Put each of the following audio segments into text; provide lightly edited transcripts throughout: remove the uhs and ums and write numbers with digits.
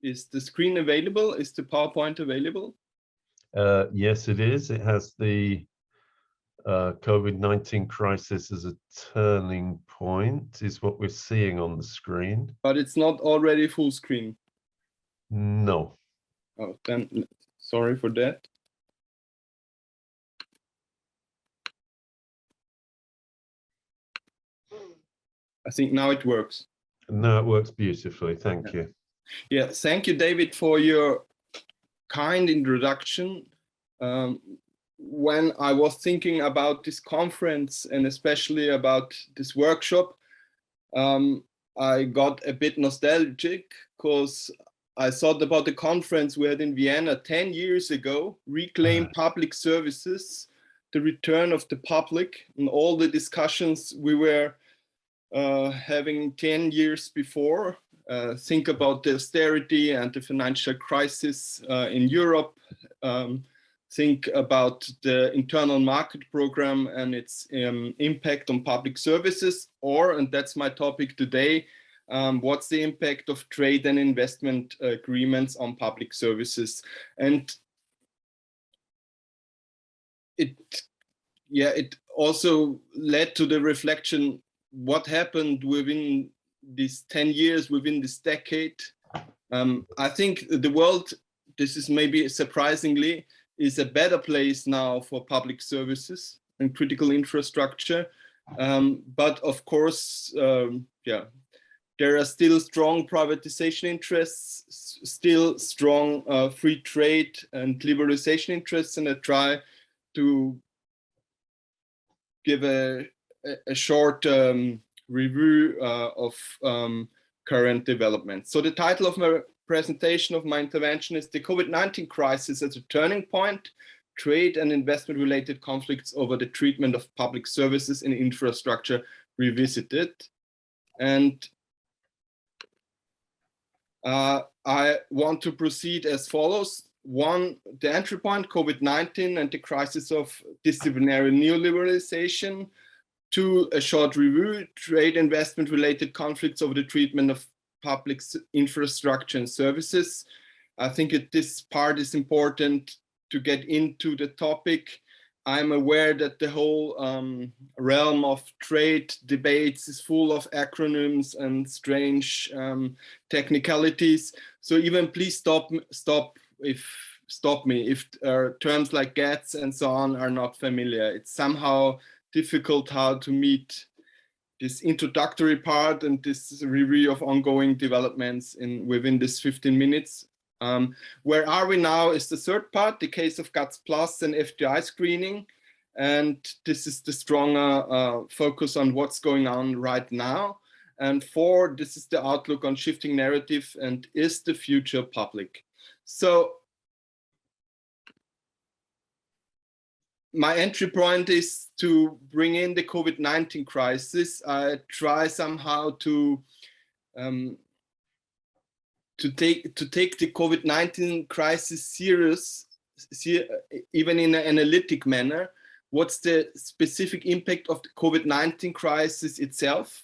Is the screen available? Is the PowerPoint available? Yes, it is. It has the COVID-19 crisis as a turning point, is what we're seeing on the screen. But it's not already full screen. No. Oh, then sorry for that. I think now it works. No, it works beautifully. Thank you. Yeah, thank you, David, for your kind introduction. When I was thinking about this conference and especially about this workshop, I got a bit nostalgic because I thought about the conference we had in Vienna 10 years ago, Reclaim Public Services, the return of the public, and all the discussions we were having 10 years before. Think about the austerity and the financial crisis in Europe. Think about the internal market program and its impact on public services, and that's my topic today, what's the impact of trade and investment agreements on public services? And it also led to the reflection, what happened within these 10 years, within this decade. I think the world, this is maybe surprisingly, is a better place now for public services and critical infrastructure. But of course, there are still strong privatization interests, still strong free trade and liberalization interests, and I try to give a short review of current developments. So the title of my presentation, of my intervention, is The COVID-19 Crisis as a Turning Point, Trade and Investment Related Conflicts over the Treatment of Public Services and Infrastructure Revisited. And I want to proceed as follows. One, the entry point, COVID-19 and the crisis of disciplinary neoliberalization. Two, a short review, trade investment related conflicts over the treatment of public infrastructure and services. I think this part is important to get into the topic. I'm aware that the whole realm of trade debates is full of acronyms and strange technicalities. So even please stop me if terms like GATS and so on are not familiar. It's somehow difficult how to meet this introductory part and this review of ongoing developments within this 15 minutes. Where are we now is the third part, the case of GATS Plus and FDI screening. And this is the stronger focus on what's going on right now. And four, this is the outlook on shifting narrative and is the future public. So my entry point is to bring in the COVID-19 crisis. I try somehow to take the COVID-19 crisis serious, even in an analytic manner. What's the specific impact of the COVID-19 crisis itself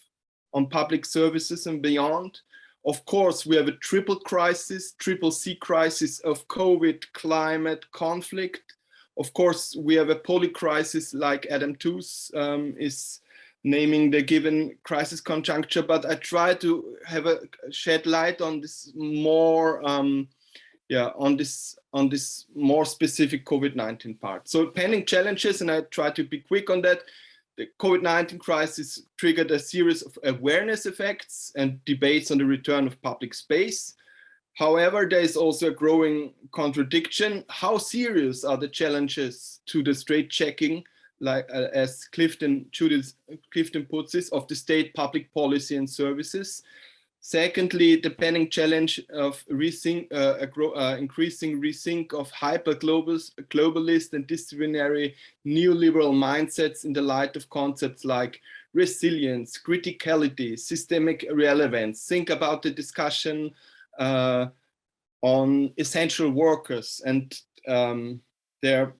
on public services and beyond? Of course, we have a triple C crisis of COVID, climate, conflict. Of course, we have a polycrisis like Adam Tooze is naming the given crisis conjuncture, but I try to have shed light on this more, on this more specific COVID-19 part. So pending challenges, and I try to be quick on that. The COVID-19 crisis triggered a series of awareness effects and debates on the return of public space. However, there is also a growing contradiction. How serious are the challenges to the straight-checking, like as Clifton puts this, of the state public policy and services? Secondly, the pending challenge of increasing rethink of hyper-globalist and disciplinary neoliberal mindsets in the light of concepts like resilience, criticality, systemic relevance. Think about the discussion on essential workers and their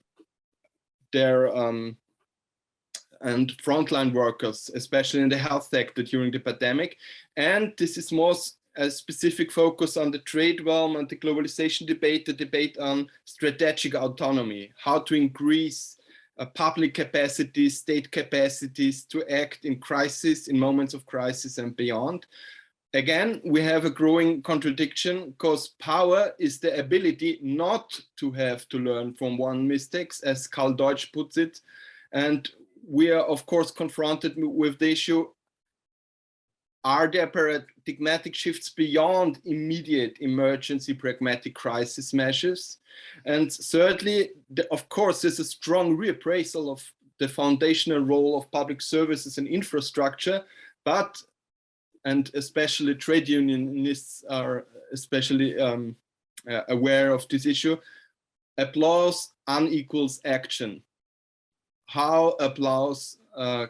and frontline workers, especially in the health sector during the pandemic. And this is most a specific focus on the trade realm and the globalization debate, the debate on strategic autonomy, how to increase public capacities, state capacities to act in crisis, in moments of crisis and beyond. Again, we have a growing contradiction because power is the ability not to have to learn from one's mistakes, as Karl Deutsch puts it. And we are, of course, confronted with the issue, are there paradigmatic shifts beyond immediate emergency pragmatic crisis measures? And thirdly, of course, there's a strong reappraisal of the foundational role of public services and infrastructure, but, and especially trade unionists are especially aware of this issue, applause unequals action. How applause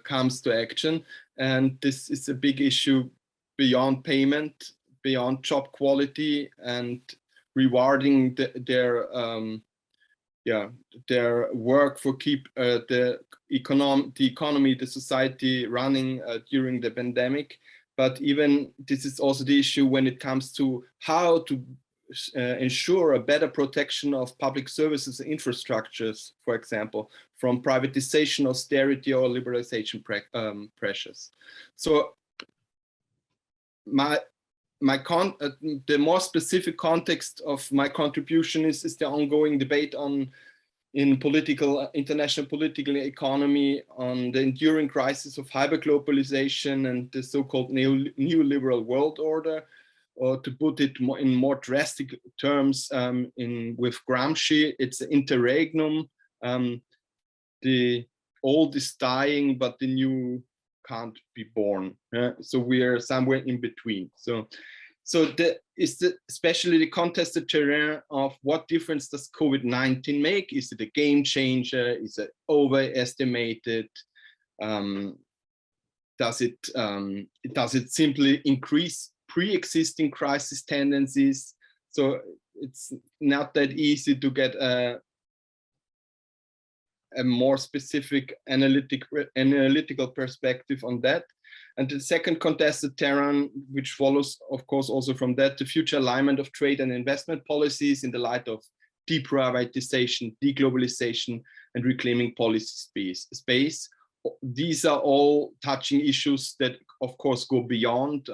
comes to action. And this is a big issue beyond payment, beyond job quality, and rewarding their work for keep the economy, the society running during the pandemic. But even this is also the issue when it comes to how to ensure a better protection of public services and infrastructures, for example, from privatization, austerity, or liberalization pressures. So the more specific context of my contribution is the ongoing debate on international political economy, on the enduring crisis of hyperglobalization and the so-called neoliberal world order. Or to put it in more drastic terms, with Gramsci, it's an interregnum. The old is dying, but the new can't be born. So we are somewhere in between. So especially the contested terrain of what difference does COVID-19 make? Is it a game changer? Is it overestimated? Does it simply increase pre-existing crisis tendencies? So it's not that easy to get a more specific analytical perspective on that. And the second contested terrain, which follows, of course, also from that, the future alignment of trade and investment policies in the light of deprivatization, deglobalization, and reclaiming policy space. These are all touching issues that, of course, go beyond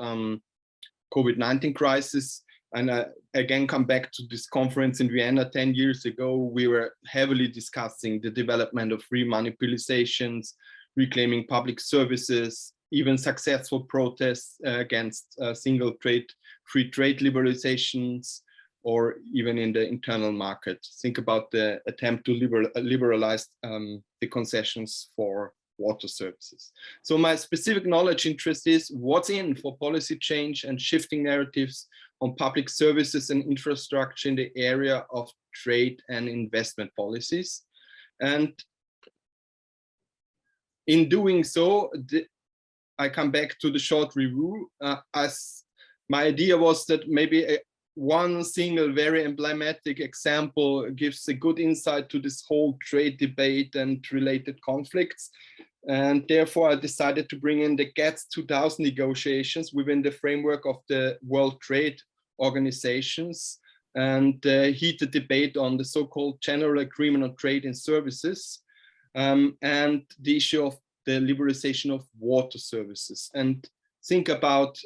COVID-19 crisis. And again, come back to this conference in Vienna 10 years ago, we were heavily discussing the development of free money mobilizations, reclaiming public services, even successful protests against free trade liberalizations, or even in the internal market. Think about the attempt to liberalize the concessions for water services. So my specific knowledge interest is what's in for policy change and shifting narratives on public services and infrastructure in the area of trade and investment policies. And in doing so, I come back to the short review, as my idea was that maybe one single very emblematic example gives a good insight to this whole trade debate and related conflicts. And therefore, I decided to bring in the GATS 2000 negotiations within the framework of the World Trade Organizations and heated debate on the so-called General Agreement on Trade and Services, and the issue of the liberalization of water services. And think about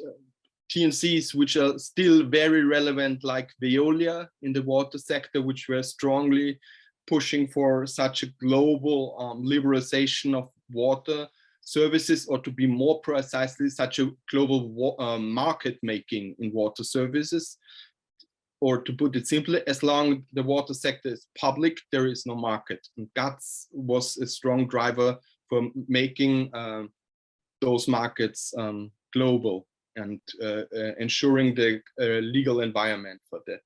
TNCs, which are still very relevant, like Veolia in the water sector, which were strongly pushing for such a global liberalization of water services, or to be more precisely, such a global market making in water services. Or to put it simply, as long as the water sector is public, there is no market. And GATS was a strong driver for making those markets global and ensuring the legal environment for that.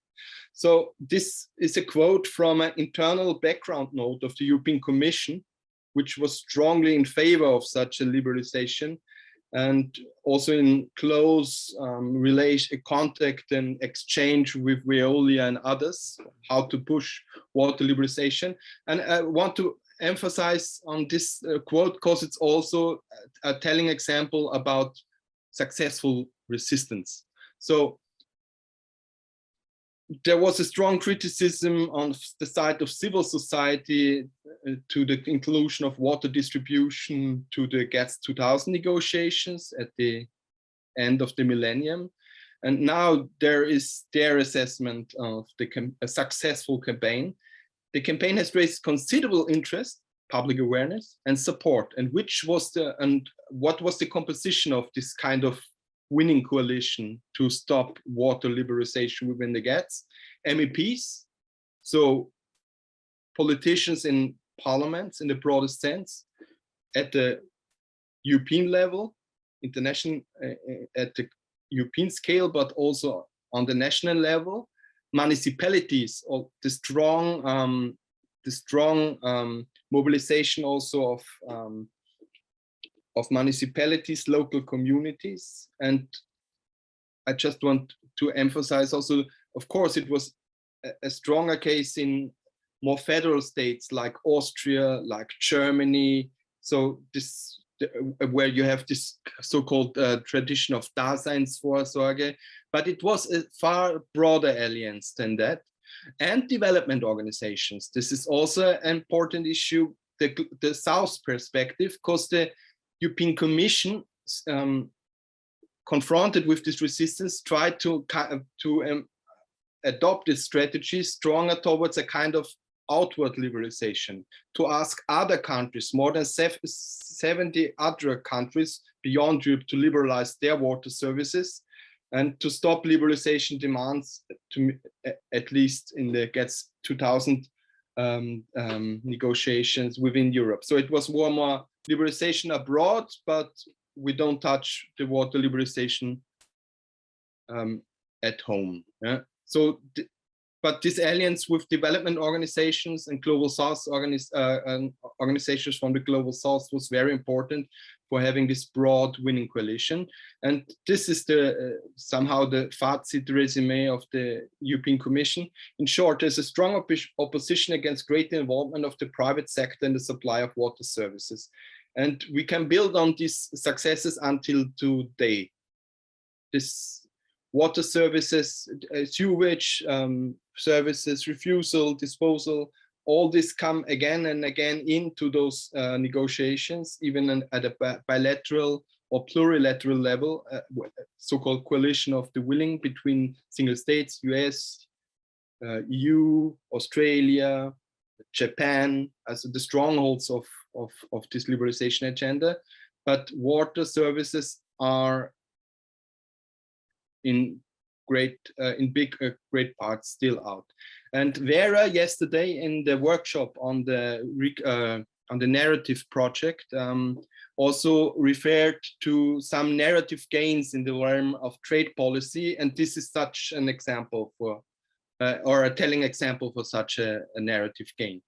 So this is a quote from an internal background note of the European Commission, which was strongly in favor of such a liberalization, and also in close contact and exchange with Veolia and others, how to push water liberalization. And I want to emphasize on this quote because it's also a telling example about successful resistance. So there was a strong criticism on the side of civil society to the inclusion of water distribution to the GATS 2000 negotiations at the end of the millennium. And now there is their assessment of a successful campaign. The campaign has raised considerable interest, public awareness, and support. And what was the composition of this kind of winning coalition to stop water liberalization within the GATS? MEPs, so politicians in parliaments in the broadest sense, at the European level, international, at the European scale, but also on the national level, municipalities, or the strong mobilization also of municipalities, local communities. And I just want to emphasize also, of course, it was a stronger case in more federal states like Austria, like Germany. So this, where you have this so-called tradition of Daseinsvorsorge, but it was a far broader alliance than that. And development organizations. This is also an important issue, the South perspective, because the European Commission, confronted with this resistance, tried to adopt this strategy stronger towards a kind of outward liberalization, to ask other countries, more than 70 other countries beyond Europe, to liberalize their water services and to stop liberalization demands, at least in the GATS 2000 negotiations within Europe. So it was more liberalization abroad, but we don't touch the water liberalization at home. Yeah? So, but this alliance with development organizations and global South organizations from the global South was very important for having this broad winning coalition. And this is somehow the Fazit resume of the European Commission. In short, there's a strong opposition against greater involvement of the private sector in the supply of water services. And we can build on these successes until today. This water services, sewage services, refusal, disposal, all this come again and again into those negotiations, even at a bilateral or plurilateral level, so-called coalition of the willing between single states, US, EU, Australia, Japan, as the strongholds of this liberalization agenda. But water services are in great parts still out. And Vera yesterday in the workshop on the narrative project also referred to some narrative gains in the realm of trade policy, and this is such an example for, or a telling example for such a narrative gain.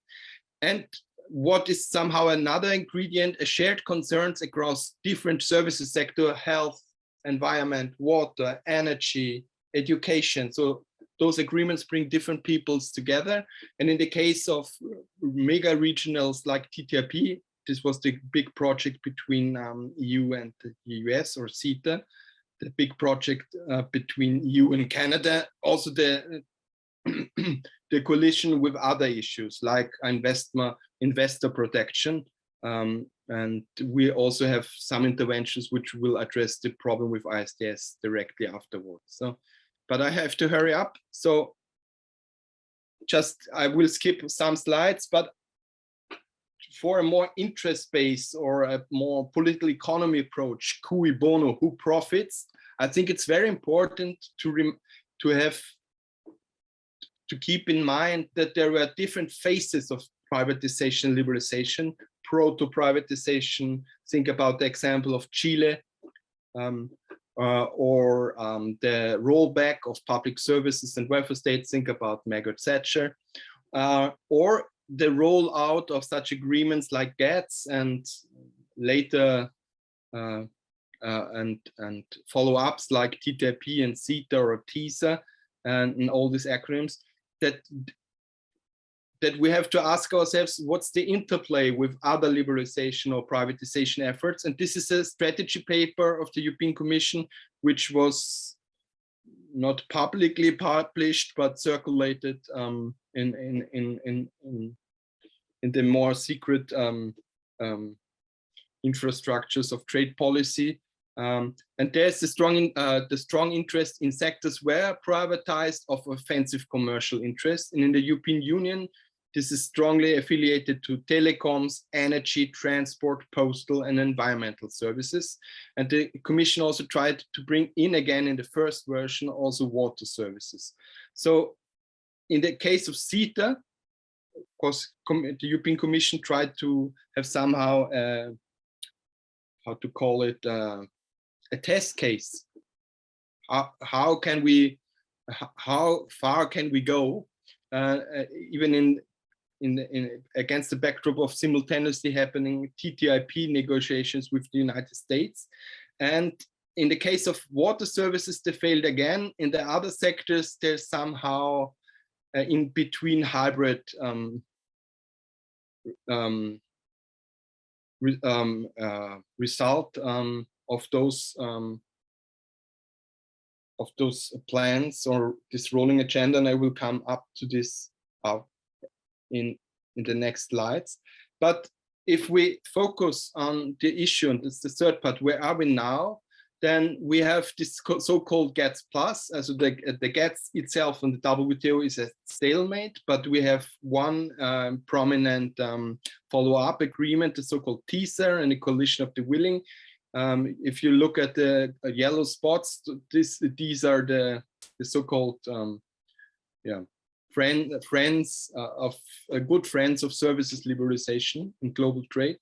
And what is somehow another ingredient, a shared concerns across different services sector, health, environment, water, energy, education. So those agreements bring different peoples together. And in the case of mega regionals like TTIP, this was the big project between EU and the US, or CETA, the big project between EU and Canada. Also the coalition with other issues like investor protection. And we also have some interventions which will address the problem with ISDS directly afterwards. So, but I have to hurry up. So I will skip some slides, but for a more interest-based or a more political economy approach, cui bono, who profits, I think it's very important to keep in mind that there were different phases of privatization, liberalization, proto-privatization. Think about the example of Chile, or the rollback of public services and welfare states. Think about Margaret Thatcher, or the rollout of such agreements like GATS and later and follow-ups like TTIP and CETA or TISA and all these acronyms, that we have to ask ourselves, what's the interplay with other liberalization or privatization efforts? And this is a strategy paper of the European Commission, which was not publicly published, but circulated in the more secret infrastructures of trade policy. And there's the strong interest in sectors where privatized of offensive commercial interest. And in the European Union, this is strongly affiliated to telecoms, energy, transport, postal, and environmental services. And the Commission also tried to bring in again in the first version also water services. So in the case of CETA, of course, the European Commission tried to have somehow, how to call it, a test case. How far can we go, even against the backdrop of simultaneously happening TTIP negotiations with the United States. And in the case of water services, they failed again. In the other sectors, there's somehow in between hybrid result of those plans or this rolling agenda, and I will come up to this in the next slides. But if we focus on the issue, and it's the third part, where are we now? Then we have this so-called GATS Plus. So the GATS itself on the WTO is a stalemate, but we have one prominent follow-up agreement, the so-called TISA and the Coalition of the Willing. If you look at the yellow spots, these are the so-called good friends of services liberalization and global trade.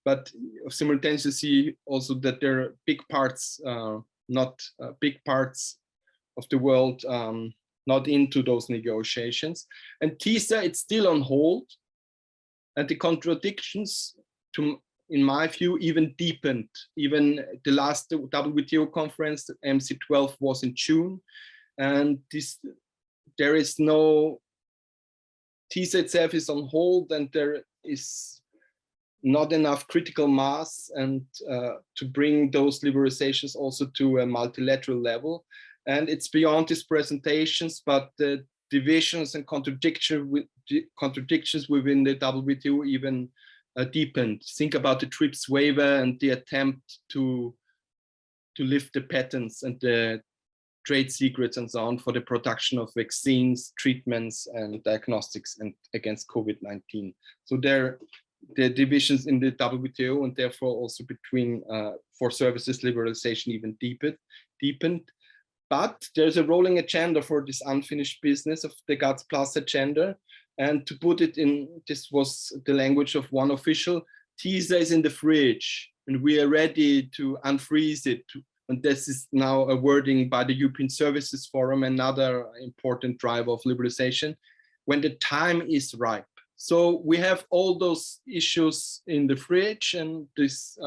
But simultaneously see also that there are big parts of the world not into those negotiations. And TISA, it's still on hold, and the contradictions, in my view, even deepened. Even the last WTO conference, the MC12, was in June, and there is no, TISA itself is on hold, and there is not enough critical mass and to bring those liberalizations also to a multilateral level. And it's beyond these presentations, but the divisions and contradictions within the WTO even deepened. Think about the TRIPS waiver and the attempt to lift the patents and the trade secrets and so on for the production of vaccines, treatments, and diagnostics and against COVID-19. So the divisions in the WTO and therefore also between for services liberalization even deepened. But there's a rolling agenda for this unfinished business of the GATS Plus agenda. And to put it in, this was the language of one official, TISA is in the fridge and we are ready to unfreeze it. And this is now a wording by the European Services Forum, another important driver of liberalization, when the time is ripe. So we have all those issues in the fridge and this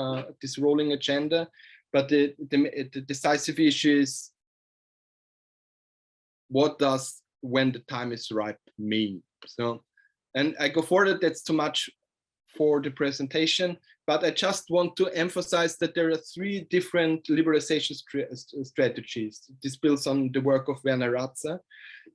rolling agenda, but the decisive issue is, what does "when the time is ripe" mean? So, and I go forward, that's too much for the presentation, but I just want to emphasize that there are three different liberalization strategies. This builds on the work of Werner Ratzer.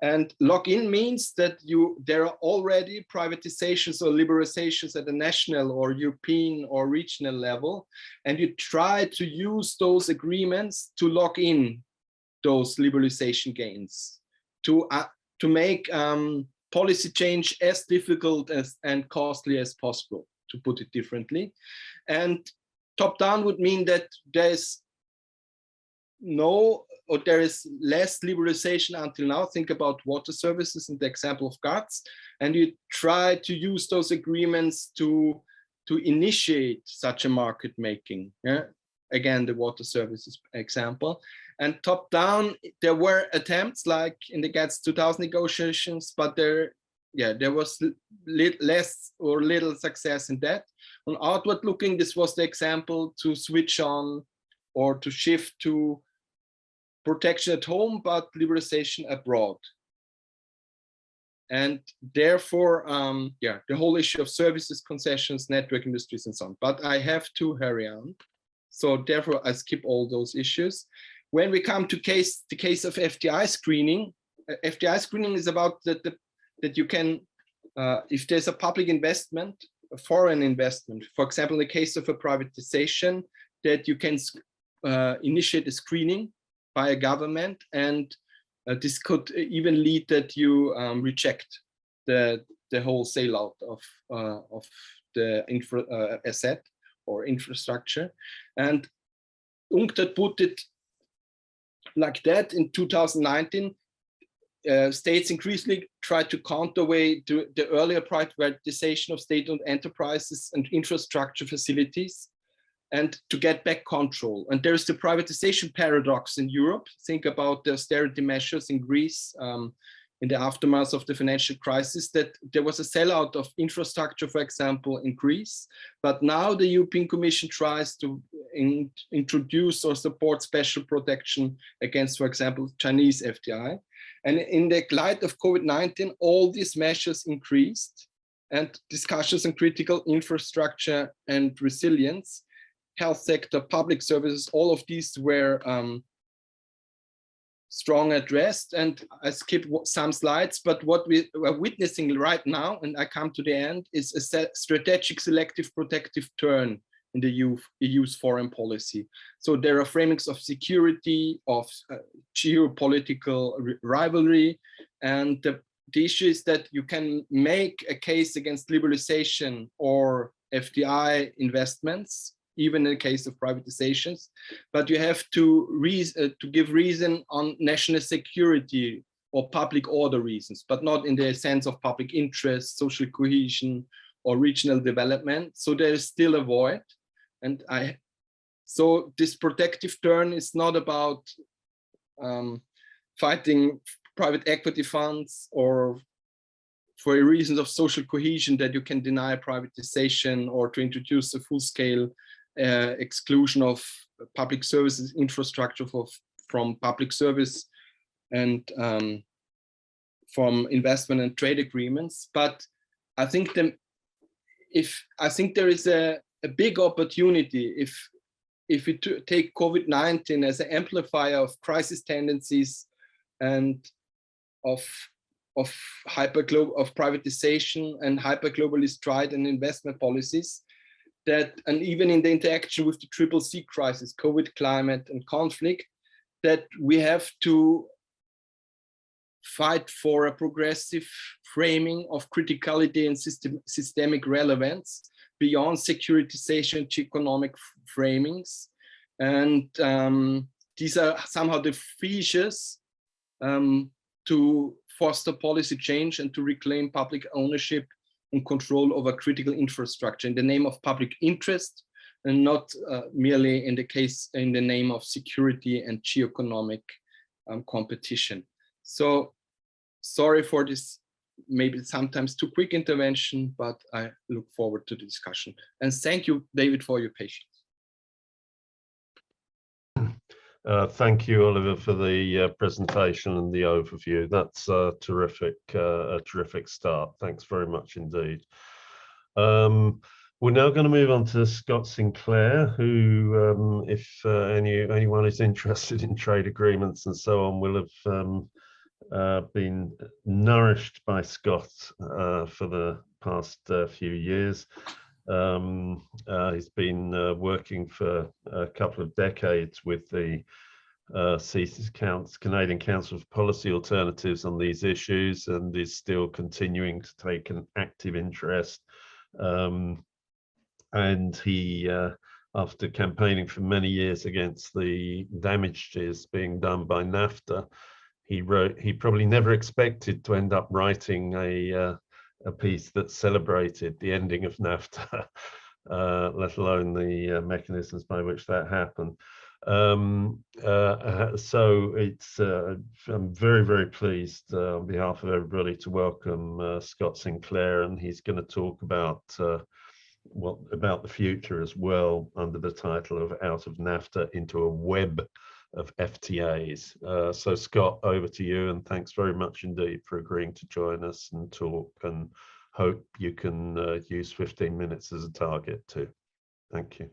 And lock-in means that there are already privatizations or liberalizations at a national or European or regional level, and you try to use those agreements to lock in those liberalization gains, to make policy change as difficult and costly as possible, to put it differently. And top-down would mean that there is less liberalization until now. Think about water services in the example of GATS, and you try to use those agreements to initiate such a market making. Yeah? Again, the water services example. And top down, there were attempts like in the GATS 2000 negotiations, but there was less or little success in that. On outward looking, this was the example to switch on or to shift to protection at home, but liberalization abroad. And therefore, the whole issue of services, concessions, network industries, and so on. But I have to hurry on. So therefore, I skip all those issues. when we come to the case of FDI screening, FDI screening is about that you can, if there's a public investment, a foreign investment, for example, in the case of a privatization, that you can initiate a screening by a government, and this could even lead that you reject the whole sale out of the asset or infrastructure. And UNCTAD put it like that in 2019. States increasingly try to counterweight the earlier privatization of state-owned enterprises and infrastructure facilities, and to get back control. And there's the privatization paradox in Europe. Think about the austerity measures in Greece in the aftermath of the financial crisis, that there was a sellout of infrastructure, for example, in Greece. But now the European Commission tries to introduce or support special protection against, for example, Chinese FDI. And in the light of COVID-19, all these measures increased, and discussions on critical infrastructure and resilience, health sector, public services, all of these were strong addressed. And I skipped some slides, but what we are witnessing right now, and I come to the end, is a strategic selective protective turn in the EU's foreign policy. So there are framings of security, of geopolitical rivalry, and the issue is that you can make a case against liberalization or FDI investments, even in the case of privatizations, but you have to give reason on national security or public order reasons, but not in the sense of public interest, social cohesion, or regional development. So there is still a void. And so this protective turn is not about fighting private equity funds or for reasons of social cohesion that you can deny privatization or to introduce a full-scale exclusion of public services infrastructure from public service and from investment and trade agreements. But I think there is a big opportunity if we take COVID-19 as an amplifier of crisis tendencies and of privatization and hyper-globalist trade and investment policies, that, and even in the interaction with the CCC crisis, COVID, climate, and conflict, that we have to fight for a progressive framing of criticality and systemic relevance beyond securitization and economic framings. And these are somehow the features to foster policy change and to reclaim public ownership and control over critical infrastructure in the name of public interest, and not merely in the name of security and geoeconomic competition. So sorry for this maybe sometimes too quick intervention, but I look forward to the discussion. And thank you, David, for your patience. Thank you, Oliver, for the presentation and the overview. That's a terrific start. Thanks very much indeed. We're now going to move on to Scott Sinclair, who, if anyone is interested in trade agreements and so on, will have been nourished by Scott for the past few years. He's been working for a couple of decades with the Canadian Council for Policy Alternatives on these issues, and is still continuing to take an active interest. And he, after campaigning for many years against the damages being done by NAFTA, he probably never expected to end up writing a piece that celebrated the ending of NAFTA, let alone the mechanisms by which that happened. So it's I'm very, very pleased on behalf of everybody to welcome Scott Sinclair, and he's going to talk about about the future as well, under the title of Out of NAFTA into a Web of FTAs. So Scott, over to you, and thanks very much indeed for agreeing to join us and talk, and hope you can use 15 minutes as a target too. Thank you.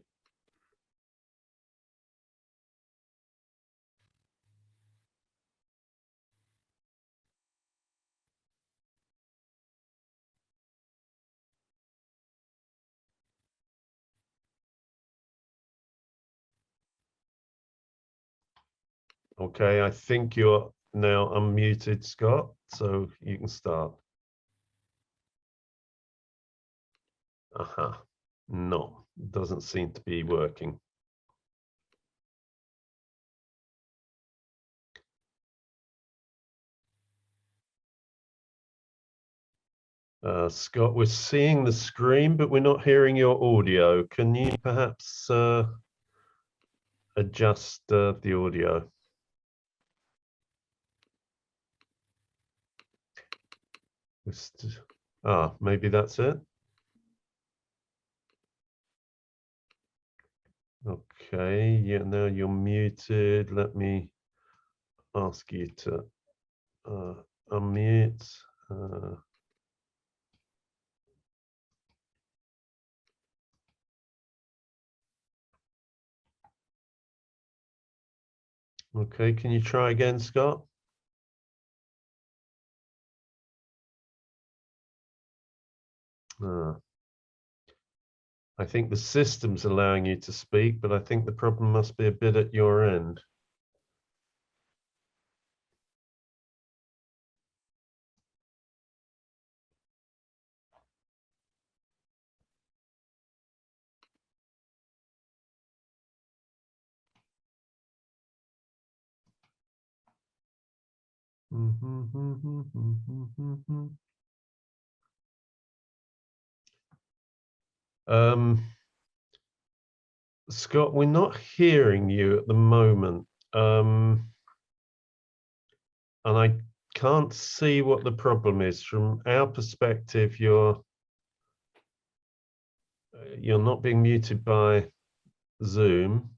Okay, I think you're now unmuted, Scott, so you can start. Aha, no, doesn't seem to be working. Scott, we're seeing the screen, but we're not hearing your audio. Can you perhaps adjust the audio? Maybe that's it. Okay, yeah, now you're muted. Let me ask you to unmute. Okay, can you try again, Scott? I think the system's allowing you to speak, but I think the problem must be a bit at your end. Scott, we're not hearing you at the moment. And I can't see what the problem is. From our perspective, you're not being muted by Zoom,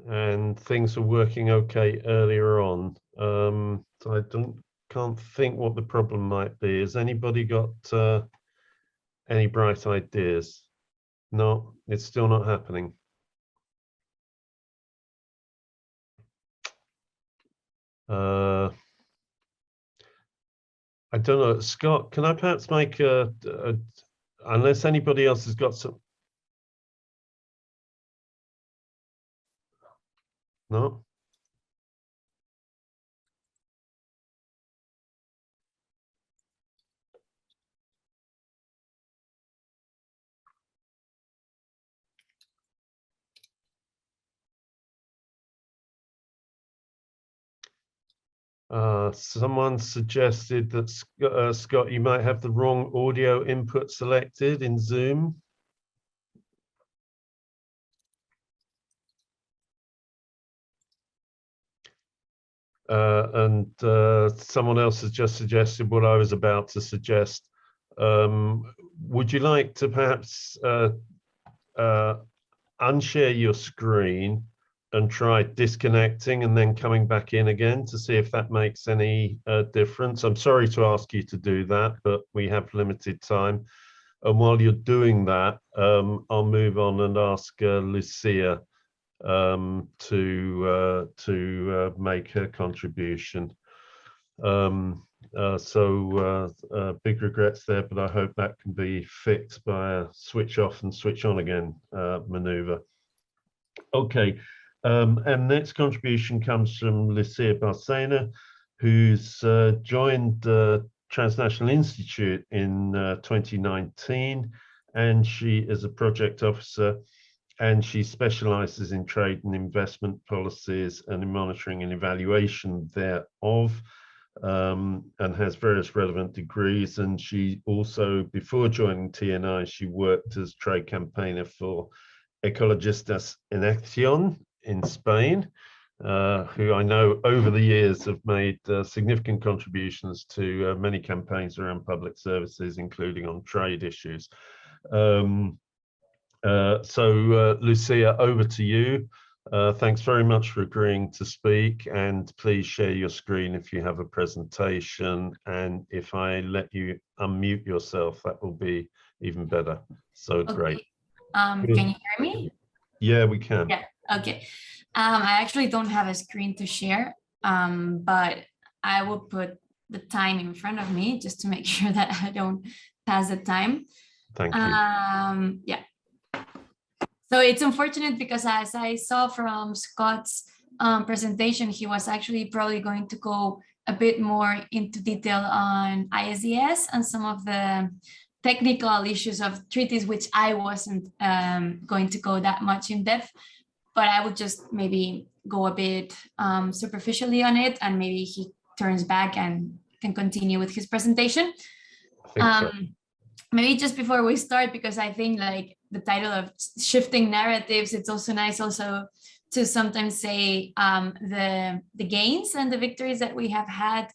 and things were working okay earlier on. So I can't think what the problem might be. Has anybody got any bright ideas? No, it's still not happening. I don't know, Scott, can I perhaps make unless anybody else has got some. No? Someone suggested that, Scott, you might have the wrong audio input selected in Zoom. And someone else has just suggested what I was about to suggest. Would you like to perhaps unshare your screen and try disconnecting and then coming back in again to see if that makes any difference? I'm sorry to ask you to do that, but we have limited time. And while you're doing that, I'll move on and ask Lucia to make her contribution. Big regrets there, but I hope that can be fixed by a switch off and switch on again maneuver. Okay, and next contribution comes from Lucia Barcena, who's joined Transnational Institute in 2019, and she is a project officer, and she specializes in trade and investment policies and in monitoring and evaluation thereof, and has various relevant degrees. And she also, before joining TNI, she worked as trade campaigner for Ecologistas en Acción in Spain, who I know over the years have made significant contributions to many campaigns around public services, including on trade issues. Lucia, over to you. Thanks very much for agreeing to speak, and please share your screen if you have a presentation, and if I let you unmute yourself, that will be even better. So okay. Great. Can you hear me? Yeah, we can. Yeah, okay. I actually don't have a screen to share, but I will put the time in front of me just to make sure that I don't pass the time. Thank you. Yeah. So it's unfortunate because as I saw from Scott's presentation, he was actually probably going to go a bit more into detail on ISDS and some of the technical issues of treaties, which I wasn't going to go that much in depth, but I would just maybe go a bit superficially on it, and maybe he turns back and can continue with his presentation. Maybe just before we start, because I think like the title of Shifting Narratives, it's also nice also to sometimes say the gains and the victories that we have had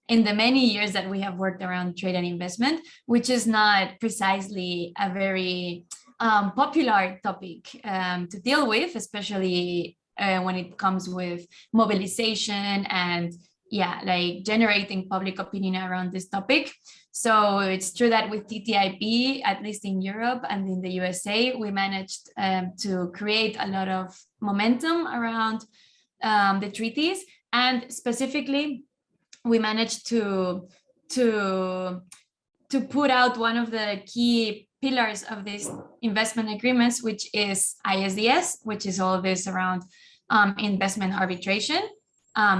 in the many years that we have worked around trade and investment, which is not precisely a very popular topic to deal with, especially when it comes with mobilization and like generating public opinion around this topic. So it's true that with TTIP, at least in Europe and in the USA, we managed to create a lot of momentum around the treaties, and specifically, we managed to put out one of the key pillars of these investment agreements, which is ISDS, which is all this around investment arbitration.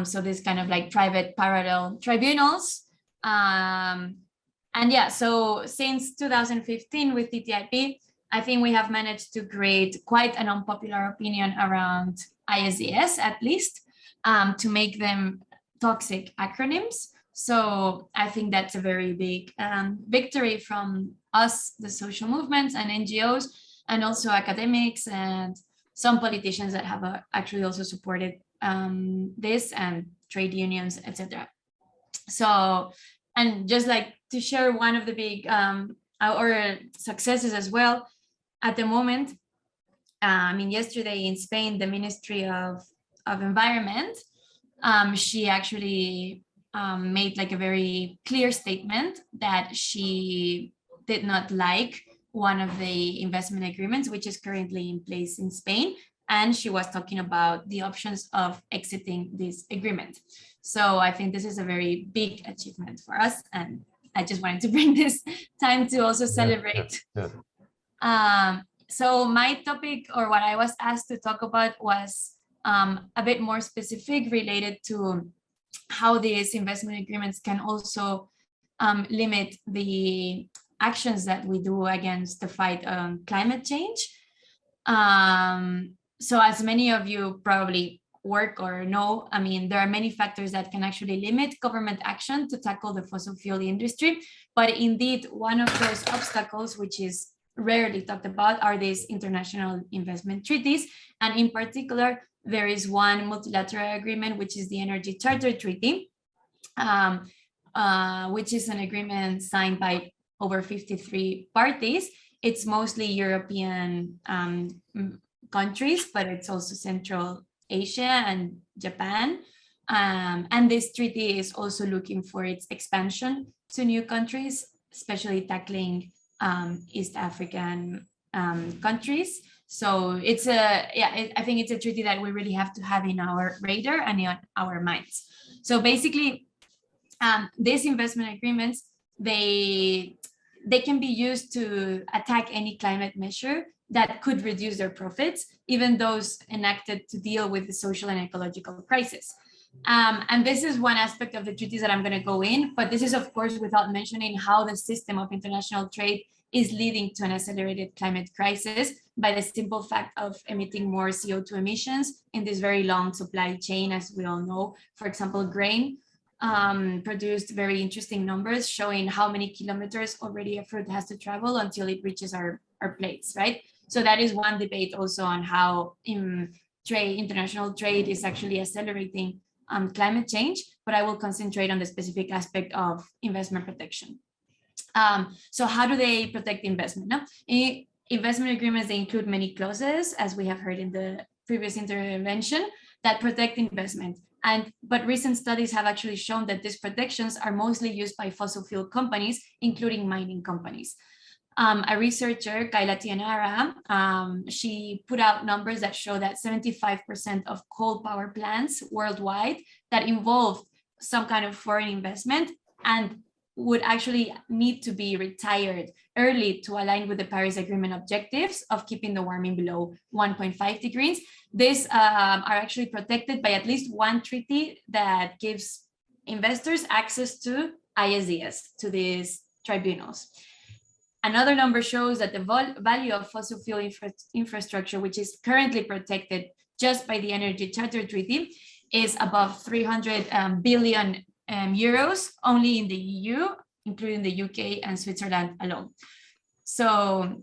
So this kind of like private parallel tribunals. And yeah, so since 2015 with TTIP, I think we have managed to create quite an unpopular opinion around ISDS, at least, to make them toxic acronyms. So I think that's a very big victory from us, the social movements and NGOs, and also academics and some politicians that have actually also supported this, and trade unions, etc. So, and just like to share one of the big our successes as well at the moment. I mean, yesterday in Spain, the Ministry of Environment, she actually made like a very clear statement that she did not like one of the investment agreements, which is currently in place in Spain. And she was talking about the options of exiting this agreement. So I think this is a very big achievement for us. And I just wanted to bring this time to also celebrate. So my topic, or what I was asked to talk about, was a bit more specific, related to how these investment agreements can also limit the actions that we do against the fight on climate change. So as many of you probably work or know, I mean, there are many factors that can actually limit government action to tackle the fossil fuel industry. But indeed, one of those obstacles, which is rarely talked about, are these international investment treaties. And in particular, there is one multilateral agreement, which is the Energy Charter Treaty, which is an agreement signed by over 53 parties. It's mostly European countries, but it's also Central Asia and Japan. And this treaty is also looking for its expansion to new countries, especially tackling East African countries. So it's I think it's a treaty that we really have to have in our radar and in our minds. So basically, these investment agreements, they can be used to attack any climate measure that could reduce their profits, even those enacted to deal with the social and ecological crisis. And this is one aspect of the treaties that I'm going to go in, but this is, of course, without mentioning how the system of international trade is leading to an accelerated climate crisis by the simple fact of emitting more CO2 emissions in this very long supply chain. As we all know, for example, grain produced very interesting numbers showing how many kilometers already a fruit has to travel until it reaches our plates, right? So that is one debate also on how international trade is actually accelerating climate change, but I will concentrate on the specific aspect of investment protection. So how do they protect investment? No? Investment agreements, they include many clauses, as we have heard in the previous intervention, that protect investment. But recent studies have actually shown that these protections are mostly used by fossil fuel companies, including mining companies. A researcher, Kayla Tianara, she put out numbers that show that 75% of coal power plants worldwide that involve some kind of foreign investment, and would actually need to be retired early to align with the Paris Agreement objectives of keeping the warming below 1.5 degrees. These are actually protected by at least one treaty that gives investors access to ISDS, to these tribunals. Another number shows that the value of fossil fuel infrastructure, which is currently protected just by the Energy Charter Treaty, is above 300 billion euros only in the EU, including the UK and Switzerland alone. So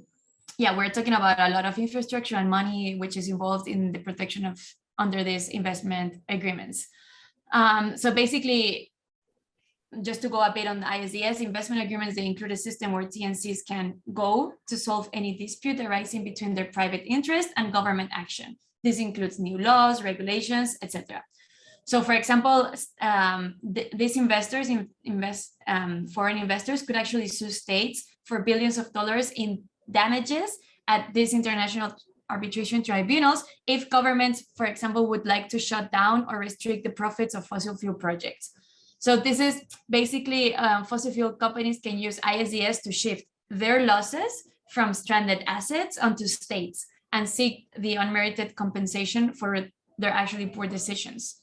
yeah, we're talking about a lot of infrastructure and money which is involved in the protection of under these investment agreements. So basically, just to go a bit on the ISDS, investment agreements, they include a system where TNCs can go to solve any dispute arising between their private interest and government action. This includes new laws, regulations, etc. So for example, these investors foreign investors could actually sue states for billions of dollars in damages at these international arbitration tribunals if governments, for example, would like to shut down or restrict the profits of fossil fuel projects. So this is basically fossil fuel companies can use ISDS to shift their losses from stranded assets onto states and seek the unmerited compensation for their actually poor decisions.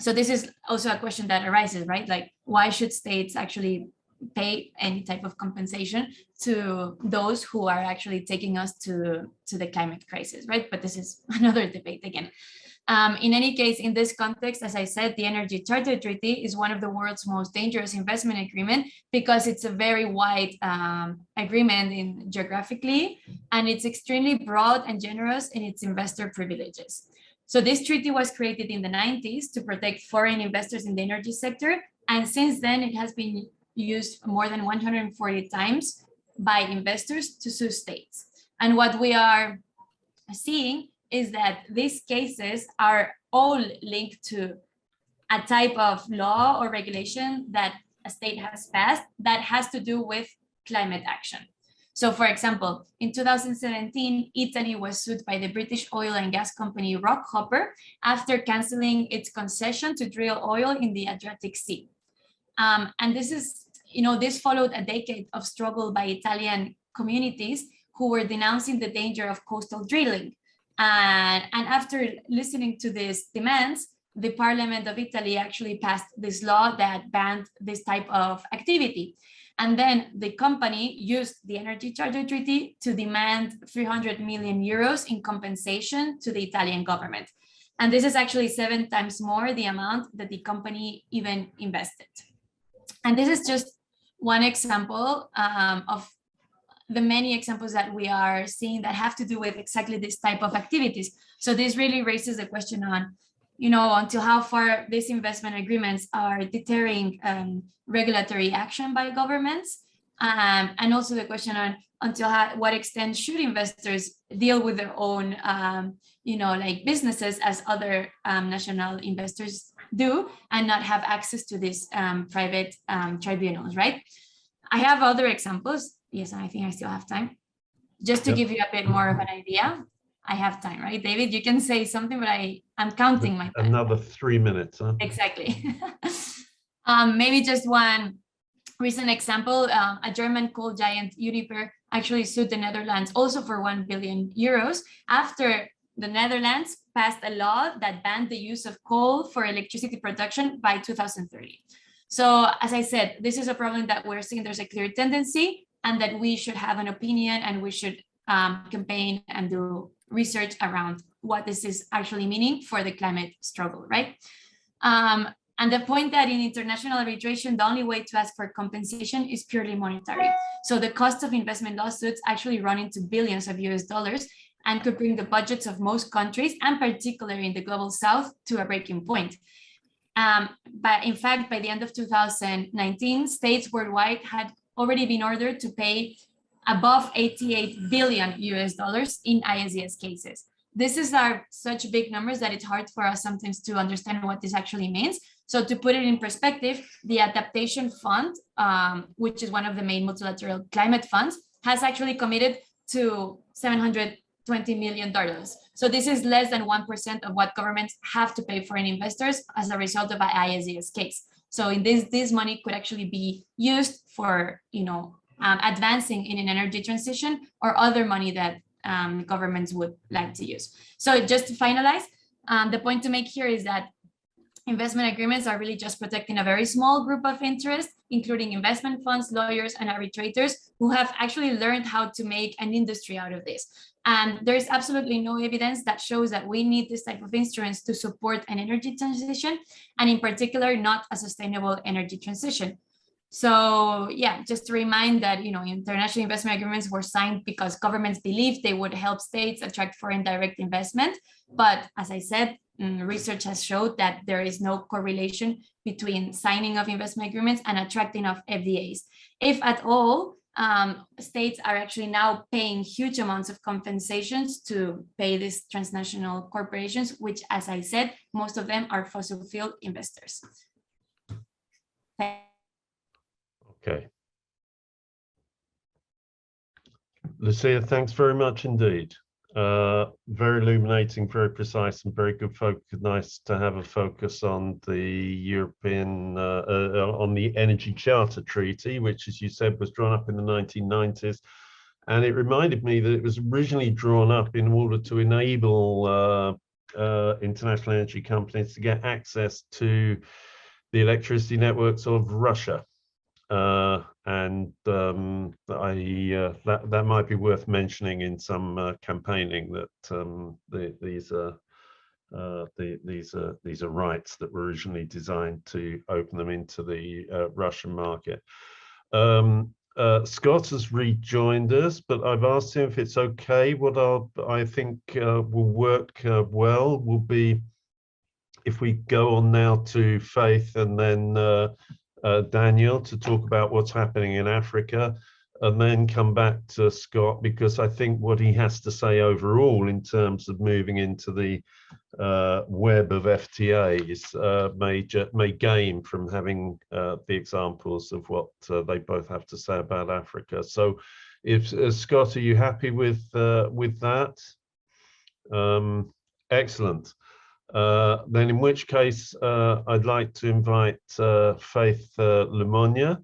So this is also a question that arises, right? Like, why should states actually pay any type of compensation to those who are actually taking us to the climate crisis, right? But this is another debate again. In any case, in this context, as I said, the Energy Charter Treaty is one of the world's most dangerous investment agreement because it's a very wide agreement geographically, and it's extremely broad and generous in its investor privileges. So this treaty was created in the 90s to protect foreign investors in the energy sector. And since then, it has been used more than 140 times by investors to sue states. And what we are seeing is that these cases are all linked to a type of law or regulation that a state has passed that has to do with climate action. So for example, in 2017, Italy was sued by the British oil and gas company Rockhopper after canceling its concession to drill oil in the Adriatic Sea. And this is, this followed a decade of struggle by Italian communities who were denouncing the danger of coastal drilling. And after listening to these demands, the Parliament of Italy actually passed this law that banned this type of activity. And then the company used the Energy Charter Treaty to demand 300 million euros in compensation to the Italian government. And this is actually 7 times more the amount that the company even invested. And this is just one example of the many examples that we are seeing that have to do with exactly this type of activities. So this really raises a question on, until how far these investment agreements are deterring regulatory action by governments, and also the question on what extent should investors deal with their own, like businesses as other national investors do, and not have access to these private tribunals, right? I have other examples. Yes, I think I still have time. Just to give you a bit more of an idea. I have time, right, David? You can say something, but I'm counting my time. Another 3 minutes, huh? Exactly. Maybe just one recent example. A German coal giant, Uniper, actually sued the Netherlands also for 1 billion euros after the Netherlands passed a law that banned the use of coal for electricity production by 2030. So as I said, this is a problem that we're seeing there's a clear tendency, and that we should have an opinion, and we should campaign and do research around what this is actually meaning for the climate struggle, right? And the point that in international arbitration, the only way to ask for compensation is purely monetary. So the cost of investment lawsuits actually run into billions of US dollars and could bring the budgets of most countries, and particularly in the global south, to a breaking point. But in fact, by the end of 2019, states worldwide had already been ordered to pay above 88 billion US dollars in ISDS cases. These are such big numbers that it's hard for us sometimes to understand what this actually means. So to put it in perspective, the Adaptation Fund, which is one of the main multilateral climate funds, has actually committed to $720 million. So this is less than 1% of what governments have to pay foreign investors as a result of an ISDS case. So in this money could actually be used for, advancing in an energy transition, or other money that governments would like to use. So just to finalize, the point to make here is that investment agreements are really just protecting a very small group of interests, including investment funds, lawyers, and arbitrators who have actually learned how to make an industry out of this. And there's absolutely no evidence that shows that we need this type of instruments to support an energy transition, and in particular, not a sustainable energy transition. So yeah, just to remind that, international investment agreements were signed because governments believed they would help states attract foreign direct investment. But as I said, research has showed that there is no correlation between signing of investment agreements and attracting of FDAs. If at all, states are actually now paying huge amounts of compensations to pay these transnational corporations, which, as I said, most of them are fossil fuel investors. Okay. Lucia, thanks very much indeed. Very illuminating, very precise, and very good focus. Nice to have a focus on the European, on the Energy Charter Treaty, which, as you said, was drawn up in the 1990s. And it reminded me that it was originally drawn up in order to enable international energy companies to get access to the electricity networks of Russia. That might be worth mentioning in some campaigning, that these are rights that were originally designed to open them into the Russian market. Scott has rejoined us, but I've asked him if it's okay. What I think will work well will be if we go on now to Faith and then Daniel to talk about what's happening in Africa, and then come back to Scott, because I think what he has to say overall in terms of moving into the web of FTAs may gain from having the examples of what they both have to say about Africa. So if Scott, are you happy with that? Excellent. Then in which case I'd like to invite Faith Lumonya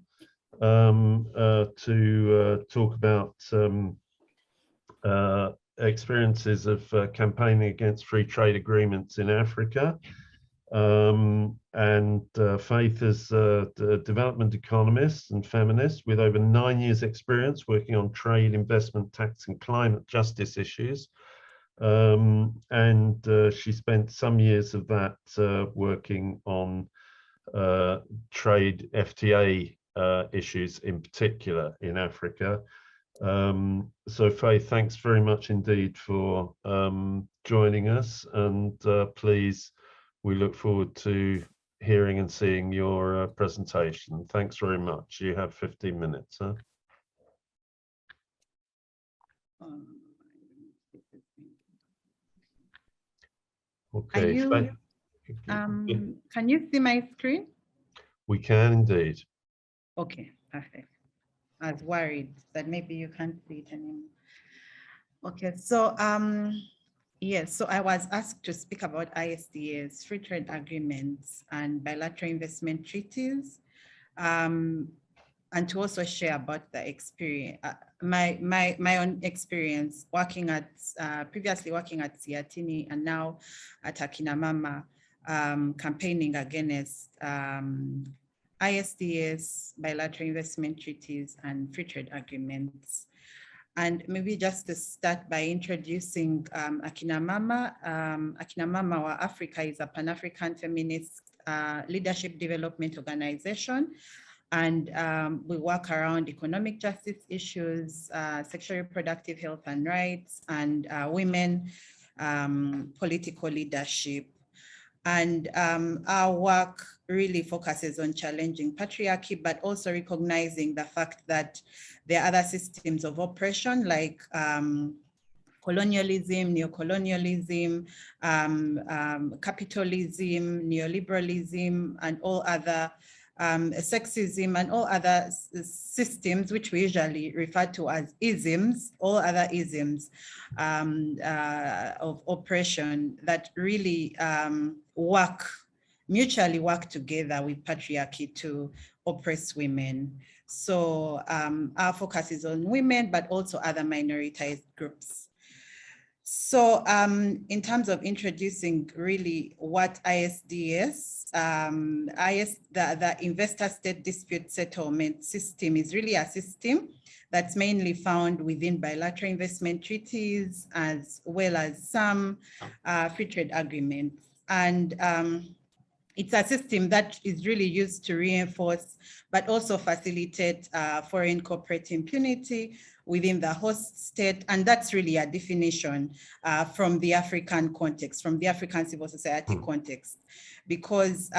to talk about experiences of campaigning against free trade agreements in Africa. Faith is a development economist and feminist with over 9 years experience working on trade, investment, tax and climate justice issues. She spent some years of that working on trade FTA issues in particular in Africa. So Faith, thanks very much indeed for joining us, and please, we look forward to hearing and seeing your presentation. Thanks very much. You have 15 minutes. Huh? Okay. Can you see my screen? We can indeed. Okay, perfect. I was worried that maybe you can't see it anymore. Okay, so yes, so I was asked to speak about ISDS, free trade agreements and bilateral investment treaties, and to also share about the experience, my own experience working at, previously working at Seatini and now at Akinamama, campaigning against ISDS, bilateral investment treaties and free trade agreements. And maybe just to start by introducing Akinamama. Akinamama or Africa is a Pan-African feminist leadership development organization. And we work around economic justice issues, sexual reproductive health and rights, and women political leadership. And our work really focuses on challenging patriarchy, but also recognizing the fact that there are other systems of oppression like colonialism, neocolonialism, capitalism, neoliberalism, and all other sexism and all other systems, which we usually refer to as isms, all other isms of oppression that really work mutually work together with patriarchy to oppress women. So our focus is on women, but also other minoritized groups. So in terms of introducing really what ISDS, the investor state dispute settlement system is really a system that's mainly found within bilateral investment treaties, as well as some free trade agreements. And it's a system that is really used to reinforce, but also facilitate foreign corporate impunity within the host state. And that's really a definition from the African context, from the African civil society context. Because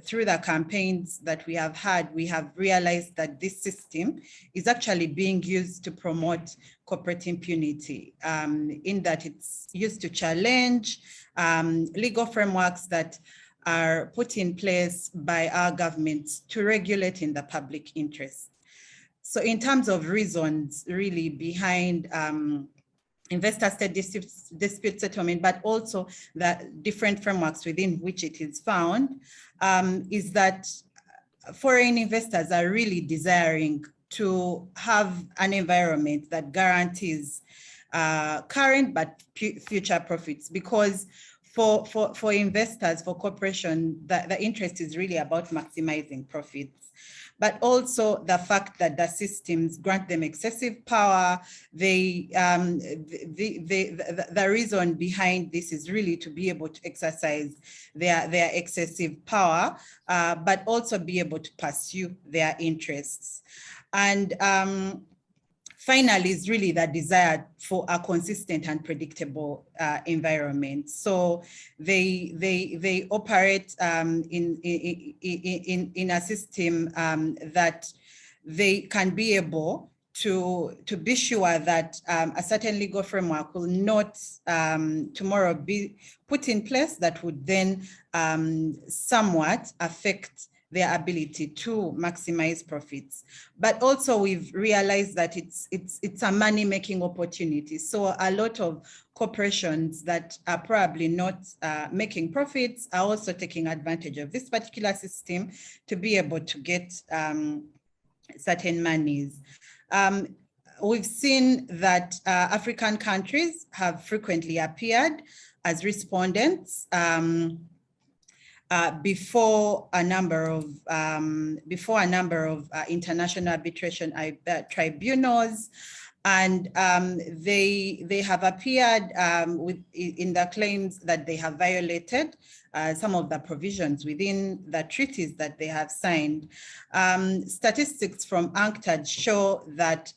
through the campaigns that we have had, we have realized that this system is actually being used to promote corporate impunity, in that it's used to challenge legal frameworks that are put in place by our governments to regulate in the public interest. So in terms of reasons really behind investor state dispute settlement, but also the different frameworks within which it is found, is that foreign investors are really desiring to have an environment that guarantees current but future profits, because for investors, for corporations, the interest is really about maximizing profits, but also the fact that the systems grant them excessive power. The reason behind this is really to be able to exercise their excessive power, but also be able to pursue their interests. And finally, is really the desire for a consistent and predictable environment. So they operate in a system that they can be able to be sure that a certain legal framework will not tomorrow be put in place that would then somewhat affect their ability to maximize profits. But also we've realized that it's a money-making opportunity. So a lot of corporations that are probably not making profits are also taking advantage of this particular system to be able to get certain monies. We've seen that African countries have frequently appeared as respondents before a number of international arbitration tribunals, and they have appeared in the claims that they have violated some of the provisions within the treaties that they have signed. Statistics from UNCTAD show that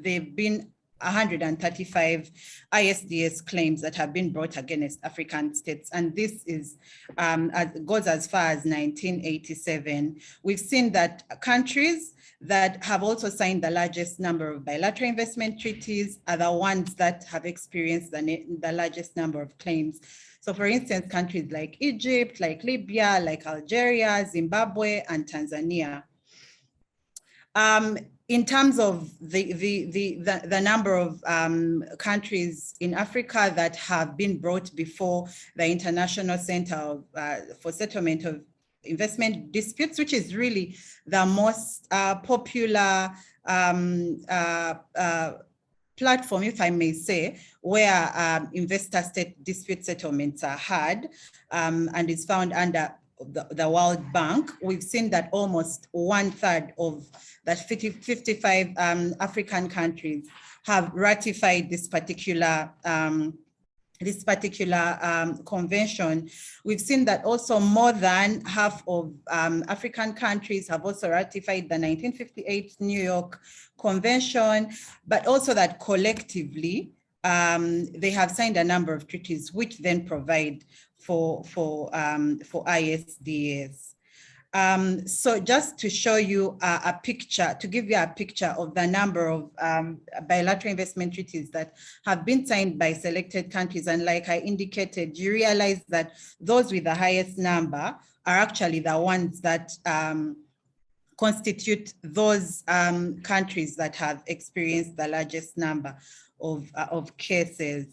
they've been 135 ISDS claims that have been brought against African states. And this is goes as far as 1987. We've seen that countries that have also signed the largest number of bilateral investment treaties are the ones that have experienced the largest number of claims. So for instance, countries like Egypt, like Libya, like Algeria, Zimbabwe, and Tanzania. In terms of the number of countries in Africa that have been brought before the International Center for Settlement of Investment Disputes, which is really the most popular platform, if I may say, where investor state dispute settlements are had, and is found under the World Bank. We've seen that almost 1/3 of the 55 African countries have ratified this particular convention. We've seen that also more than half of African countries have also ratified the 1958 New York Convention, but also that collectively they have signed a number of treaties which then provide for ISDS. So just to show you a picture, to give you a picture of the number of bilateral investment treaties that have been signed by selected countries. And like I indicated, you realize that those with the highest number are actually the ones that constitute those countries that have experienced the largest number of cases.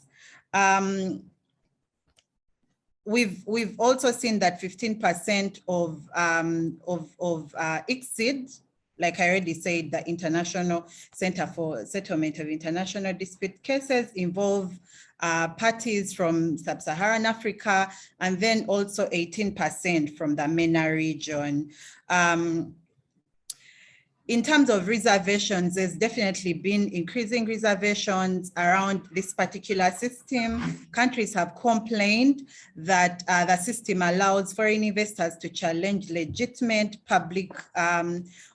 we've also seen that 15% of ICSID, like I already said, the International Center for Settlement of International Dispute Cases, involve parties from Sub-Saharan Africa, and then also 18% from the MENA region. In terms of reservations, there's definitely been increasing reservations around this particular system. Countries have complained that the system allows foreign investors to challenge legitimate public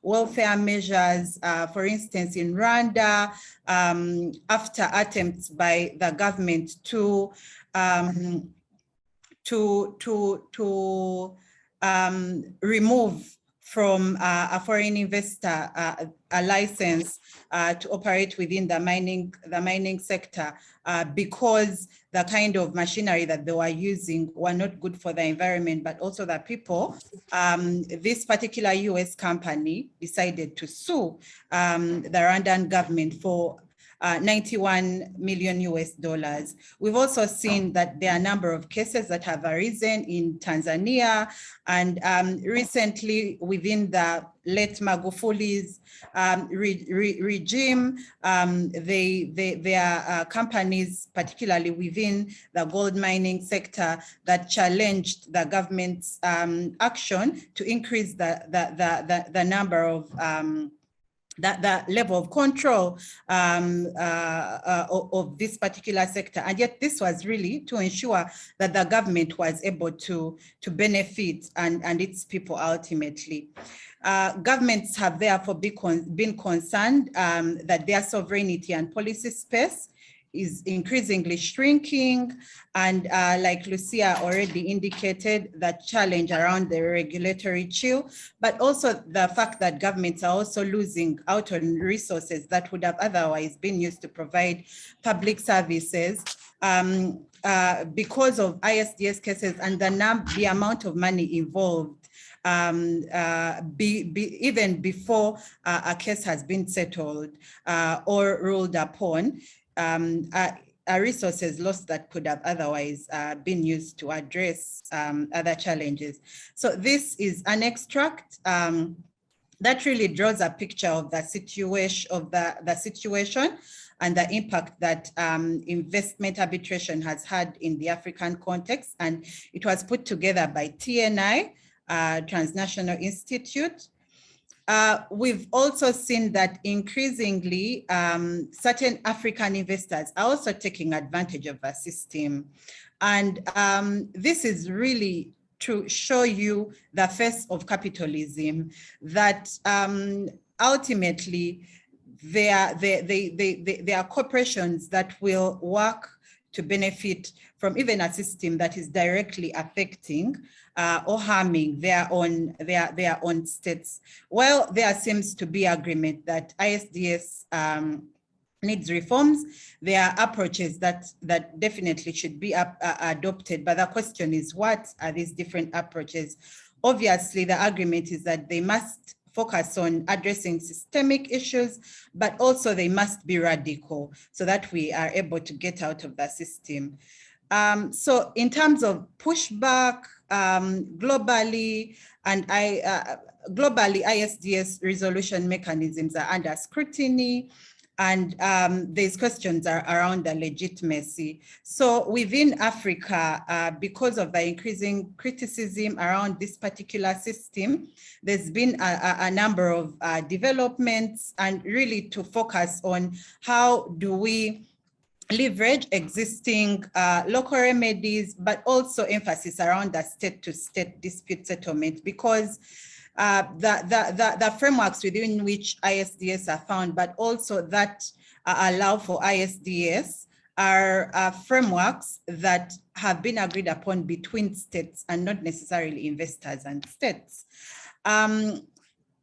welfare measures. For instance, in Rwanda, after attempts by the government to remove from a foreign investor a license to operate within the mining sector because the kind of machinery that they were using were not good for the environment, but also the people. This particular US company decided to sue the Rwandan government for 91 million US. We've also seen that there are a number of cases that have arisen in Tanzania, and recently within the late Magufuli's regime, there are companies, particularly within the gold mining sector, that challenged the government's action to increase the number of the level of control of this particular sector. And yet this was really to ensure that the government was able to benefit and its people ultimately. Governments have therefore been concerned that their sovereignty and policy space is increasingly shrinking. And like Lucia already indicated, that challenge around the regulatory chill, but also the fact that governments are also losing out on resources that would have otherwise been used to provide public services because of ISDS cases and the amount of money involved. Even before a case has been settled or ruled upon, resources lost that could have otherwise been used to address other challenges. So this is an extract that really draws a picture of the situation and the impact that investment arbitration has had in the African context. And it was put together by TNI, Transnational Institute. We've also seen that increasingly certain African investors are also taking advantage of the system. And this is really to show you the face of capitalism, that ultimately there are corporations that will work to benefit from even a system that is directly affecting or harming their own states. Well, there seems to be agreement that ISDS needs reforms. There are approaches that definitely should be adopted, but the question is, what are these different approaches? Obviously, the agreement is that they must focus on addressing systemic issues, but also they must be radical so that we are able to get out of the system. So in terms of pushback globally, and globally ISDS resolution mechanisms are under scrutiny, and there's questions around the legitimacy. So within Africa, because of the increasing criticism around this particular system, there's been a number of developments, and really to focus on how do we leverage existing local remedies, but also emphasis around the state-to-state dispute settlement, because the frameworks within which ISDS are found, but also that allow for ISDS are frameworks that have been agreed upon between states and not necessarily investors and states.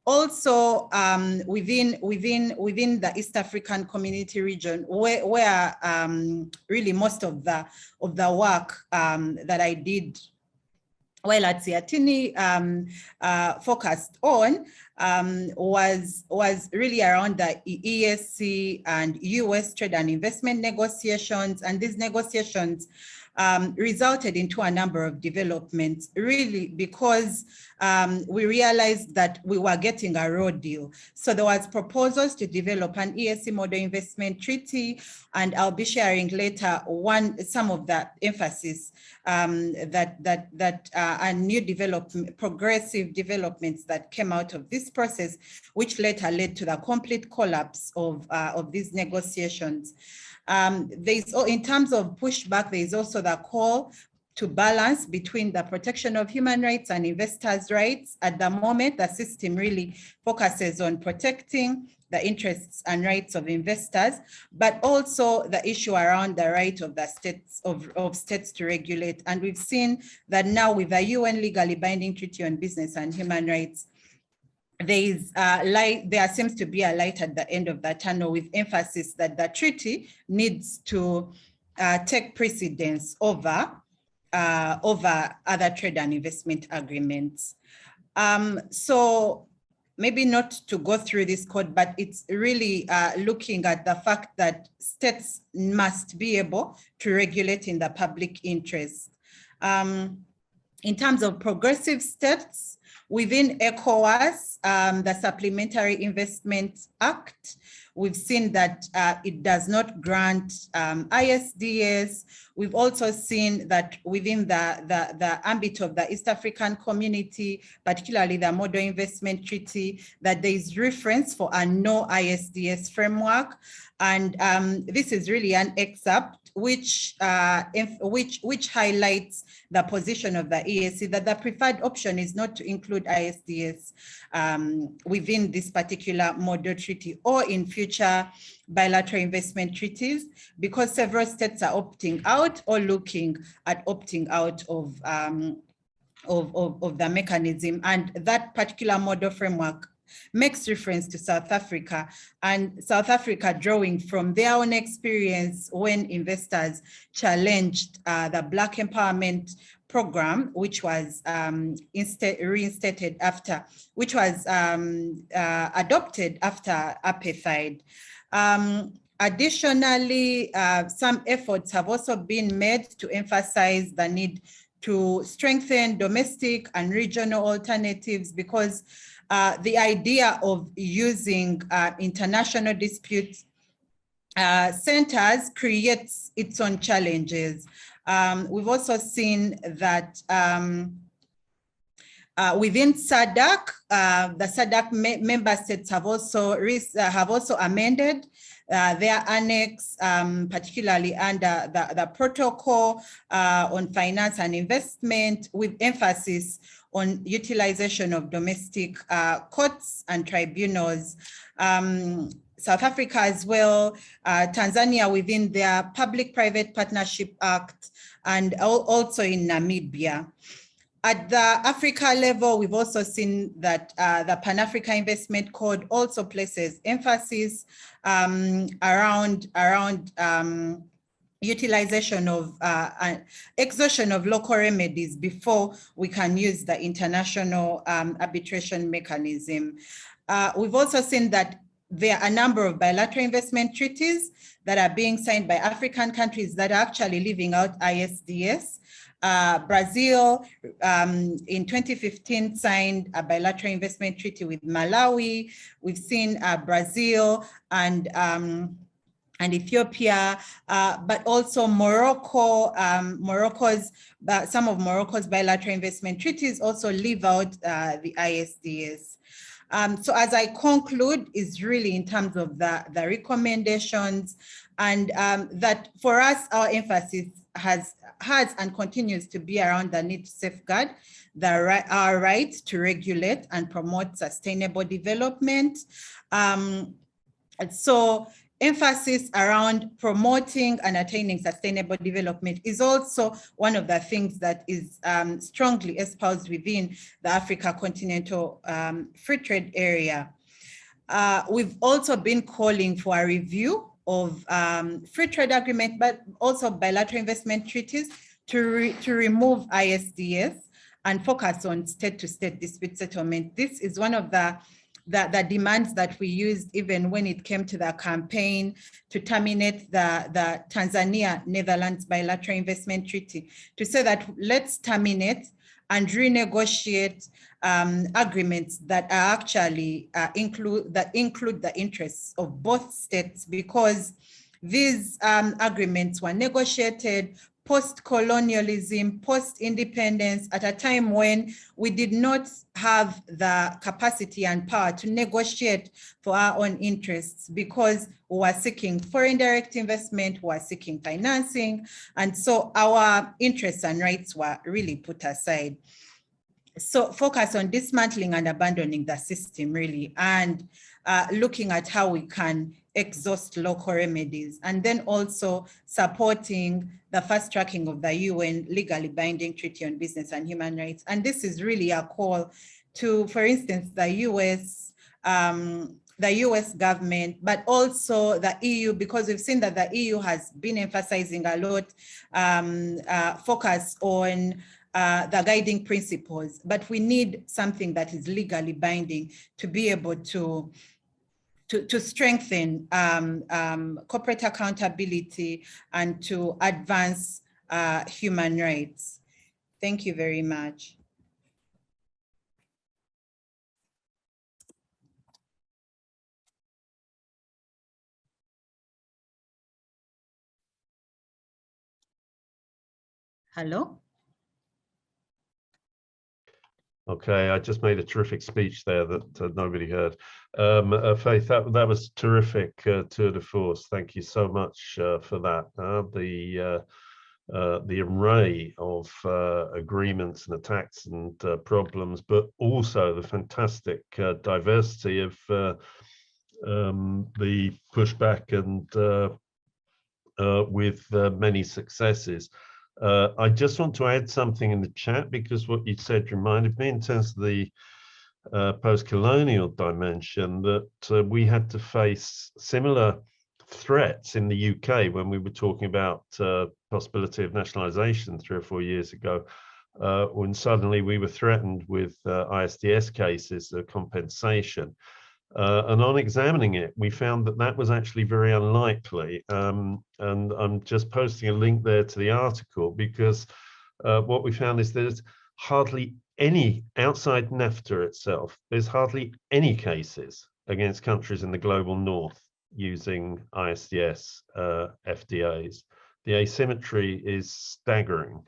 Also, within the East African Community region, where really most of the work that I did while at Seatini focused on was really around the ESC and US trade and investment negotiations. And these negotiations resulted into a number of developments, really because we realized that we were getting a raw deal. So there was proposals to develop an ESC model investment treaty, and I'll be sharing later some of that emphasis that new progressive developments that came out of this process, which later led to the complete collapse of these negotiations. In terms of pushback, there is also the call to balance between the protection of human rights and investors' rights. At the moment, the system really focuses on protecting the interests and rights of investors, but also the issue around the right of the states of states to regulate. And we've seen that now with the UN legally binding treaty on business and human rights, there seems to be a light at the end of the tunnel, with emphasis that the treaty needs to take precedence over other trade and investment agreements. So maybe not to go through this code, but it's really looking at the fact that states must be able to regulate in the public interest. In terms of progressive steps, within ECOWAS, the Supplementary Investment Act, we've seen that it does not grant ISDS. We've also seen that within the ambit of the East African community, particularly the Model Investment Treaty, that there is reference for a no ISDS framework. And this is really an excerpt which highlights the position of the EAC, that the preferred option is not to include ISDS within this particular model treaty or in future bilateral investment treaties, because several states are opting out or looking at opting out of the mechanism. And that particular model framework makes reference to South Africa, and South Africa drawing from their own experience when investors challenged the Black Empowerment Program, which was reinstated after, which was adopted after apartheid. Additionally, some efforts have also been made to emphasize the need to strengthen domestic and regional alternatives, because the idea of using international dispute centers creates its own challenges. We've also seen that within SADC, the SADC member states have also amended their annex, particularly under the protocol on finance and investment, with emphasis on utilization of domestic courts and tribunals. South Africa as well, Tanzania within their Public-Private Partnership Act, and also in Namibia. At the Africa level, we've also seen that the Pan-Africa Investment Code also places emphasis around utilization of exhaustion of local remedies before we can use the international arbitration mechanism. We've also seen that there are a number of bilateral investment treaties that are being signed by African countries that are actually leaving out ISDS. Brazil in 2015 signed a bilateral investment treaty with Malawi. We've seen Brazil and Ethiopia, but also Morocco. Some of Morocco's bilateral investment treaties also leave out the ISDS. So as I conclude, is really in terms of the recommendations, and that for us, our emphasis has and continues to be around the need to safeguard our right to regulate and promote sustainable development. So emphasis around promoting and attaining sustainable development is also one of the things that is strongly espoused within the Africa Continental Free Trade Area. We've also been calling for a review of free trade agreement, but also bilateral investment treaties to remove ISDS and focus on state-to-state dispute settlement. This is one of the the demands that we used even when it came to the campaign to terminate the Tanzania-Netherlands bilateral investment treaty, to say that let's terminate and renegotiate agreements that are actually include the interests of both states, because these agreements were negotiated post-colonialism, post-independence, at a time when we did not have the capacity and power to negotiate for our own interests, because we were seeking foreign direct investment, we were seeking financing, and so our interests and rights were really put aside. So focus on dismantling and abandoning the system, really, and looking at how we can exhaust local remedies, and then also supporting the fast tracking of the UN legally binding Treaty on Business and Human Rights. And this is really a call to, for instance, the US government, but also the EU, because we've seen that the EU has been emphasizing a lot focus on the guiding principles, but we need something that is legally binding to be able to strengthen corporate accountability and to advance human rights. Thank you very much. Hello? Okay, I just made a terrific speech there that nobody heard. Faith, that was terrific tour de force. Thank you so much for that. The array of agreements and attacks and problems, but also the fantastic diversity of the pushback and with many successes. I just want to add something in the chat, because what you said reminded me in terms of the post-colonial dimension, that we had to face similar threats in the UK when we were talking about possibility of nationalisation 3 or 4 years ago, when suddenly we were threatened with ISDS cases of compensation. And on examining it, we found that that was actually very unlikely. And I'm just posting a link there to the article, because what we found is there's hardly any, outside NAFTA itself, there's hardly any cases against countries in the global north using ISDS FTAs. The asymmetry is staggering.